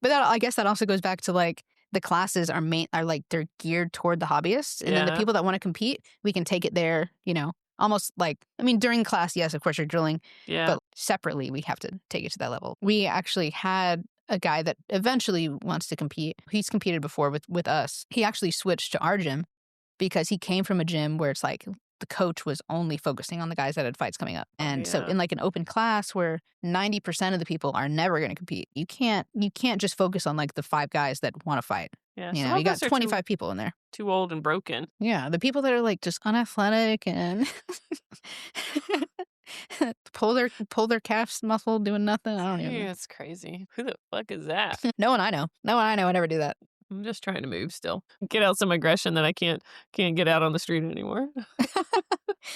But I guess that also goes back to like the classes are like they're geared toward the hobbyists, and then the people that want to compete, we can take it there. Almost like, I mean, during class, yes, of course you're drilling, but separately we have to take it to that level. We actually had a guy that eventually wants to compete. He's competed before with us. He actually switched to our gym because he came from a gym where it's like the coach was only focusing on the guys that had fights coming up. And so in like an open class where 90% of the people are never going to compete, you can't just focus on like the 5 guys that want to fight. Yeah, you got 25 people in there. Too old and broken. Yeah, the people that are like just unathletic and pull their calves muscle doing nothing. I don't even know. That's crazy. Who the fuck is that? No one I know. I never do that. I'm just trying to move still. Get out some aggression that I can't get out on the street anymore.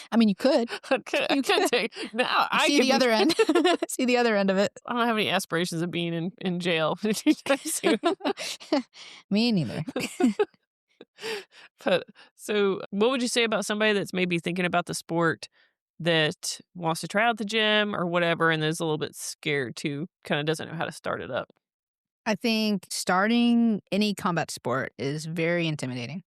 I mean, you could. You could take now. I see the other end. See the other end of it. I don't have any aspirations of being in jail anytime soon. Me neither. But so, what would you say about somebody that's maybe thinking about the sport that wants to try out the gym or whatever, and is a little bit scared to, kind of doesn't know how to start it up? I think starting any combat sport is very intimidating,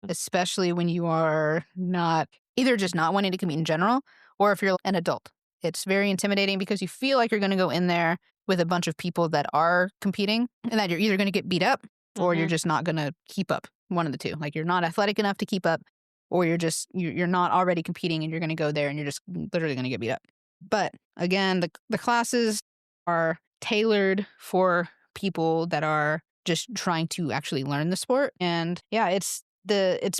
especially when you are not either just not wanting to compete in general, or if you're an adult. It's very intimidating because you feel like you're going to go in there with a bunch of people that are competing, and that you're either going to get beat up or you're just not going to keep up. One of the two. Like you're not athletic enough to keep up, or you're not already competing and you're going to go there and you're just literally going to get beat up. But again, the classes are tailored for people that are just trying to actually learn the sport. And yeah, it's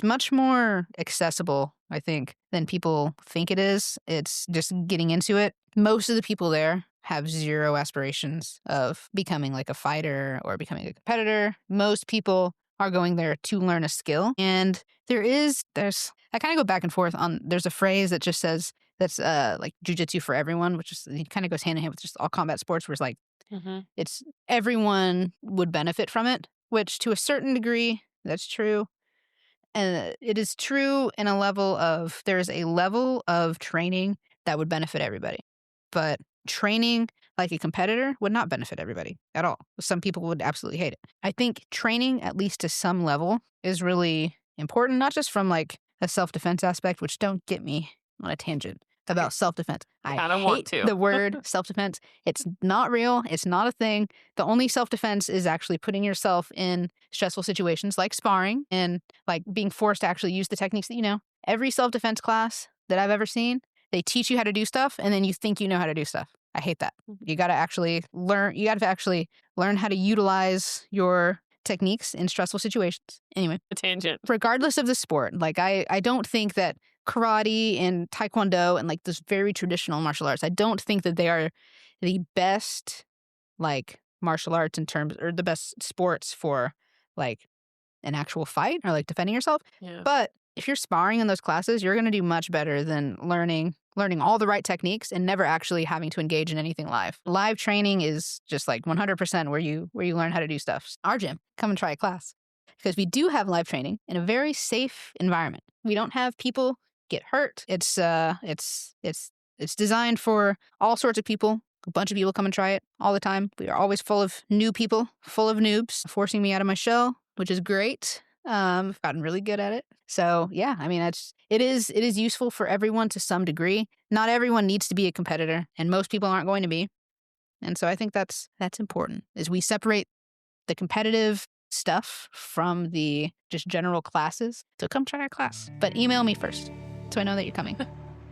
much more accessible, I think, than people think it is. It's just getting into it. Most of the people there have zero aspirations of becoming like a fighter or becoming a competitor. Most people are going there to learn a skill. And there's I kind of go back and forth on, there's a phrase that just says that's like jujitsu for everyone, which is, it kind of goes hand in hand with just all combat sports, where it's like it's everyone would benefit from it, which to a certain degree that's true. And it is true in a level of, there's a level of training that would benefit everybody. But training like a competitor would not benefit everybody at all. Some people would absolutely hate it. I think training, at least to some level, is really important, not just from like a self-defense aspect, which don't get me on a tangent about self-defense. I don't want to. The word self-defense. It's not real. It's not a thing. The only self-defense is actually putting yourself in stressful situations like sparring and like being forced to actually use the techniques that you know. Every self-defense class that I've ever seen, they teach you how to do stuff and then you think you know how to do stuff. I hate that. You got to actually learn. You got to actually learn how to utilize your techniques in stressful situations. Anyway, a tangent. Regardless of the sport, like I don't think that karate and taekwondo and like those very traditional martial arts. I don't think that they are the best like martial arts in terms, or the best sports for like an actual fight or like defending yourself. Yeah. But if you're sparring in those classes, you're going to do much better than learning all the right techniques and never actually having to engage in anything live. Live training is just like 100% where you learn how to do stuff. Our gym, come and try a class, because we do have live training in a very safe environment. We don't have people get hurt. It's designed for all sorts of people. A bunch of people come and try it all the time. We are always full of new people, full of noobs, forcing me out of my shell, which is great. I've gotten really good at it. So yeah, I mean, it is useful for everyone to some degree. Not everyone needs to be a competitor, and most people aren't going to be. And so I think that's important, is we separate the competitive stuff from the just general classes. So come try our class, but email me first so I know that you're coming.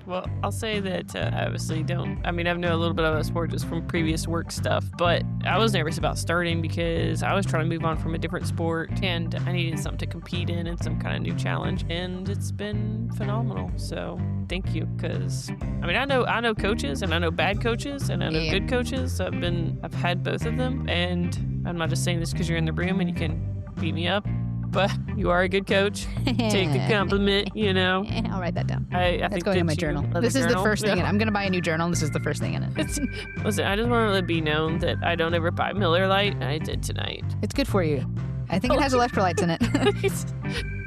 Well, I'll say that I obviously don't. I mean, I've known a little bit about sport just from previous work stuff, but I was nervous about starting because I was trying to move on from a different sport and I needed something to compete in and some kind of new challenge, and it's been phenomenal. So thank you, because I mean, I know coaches, and I know bad coaches, and I know good coaches. I've had both of them, and I'm not just saying this because you're in the room and you can beat me up. But you are a good coach. Take the compliment, you know. I'll write that down. I That's think going in my journal. This is the first thing in it. I'm going to buy a new journal, and this is the first thing in it. Listen, I just want to be known that I don't ever buy Miller Lite, and I did tonight. It's good for you. I think it has electrolytes in it.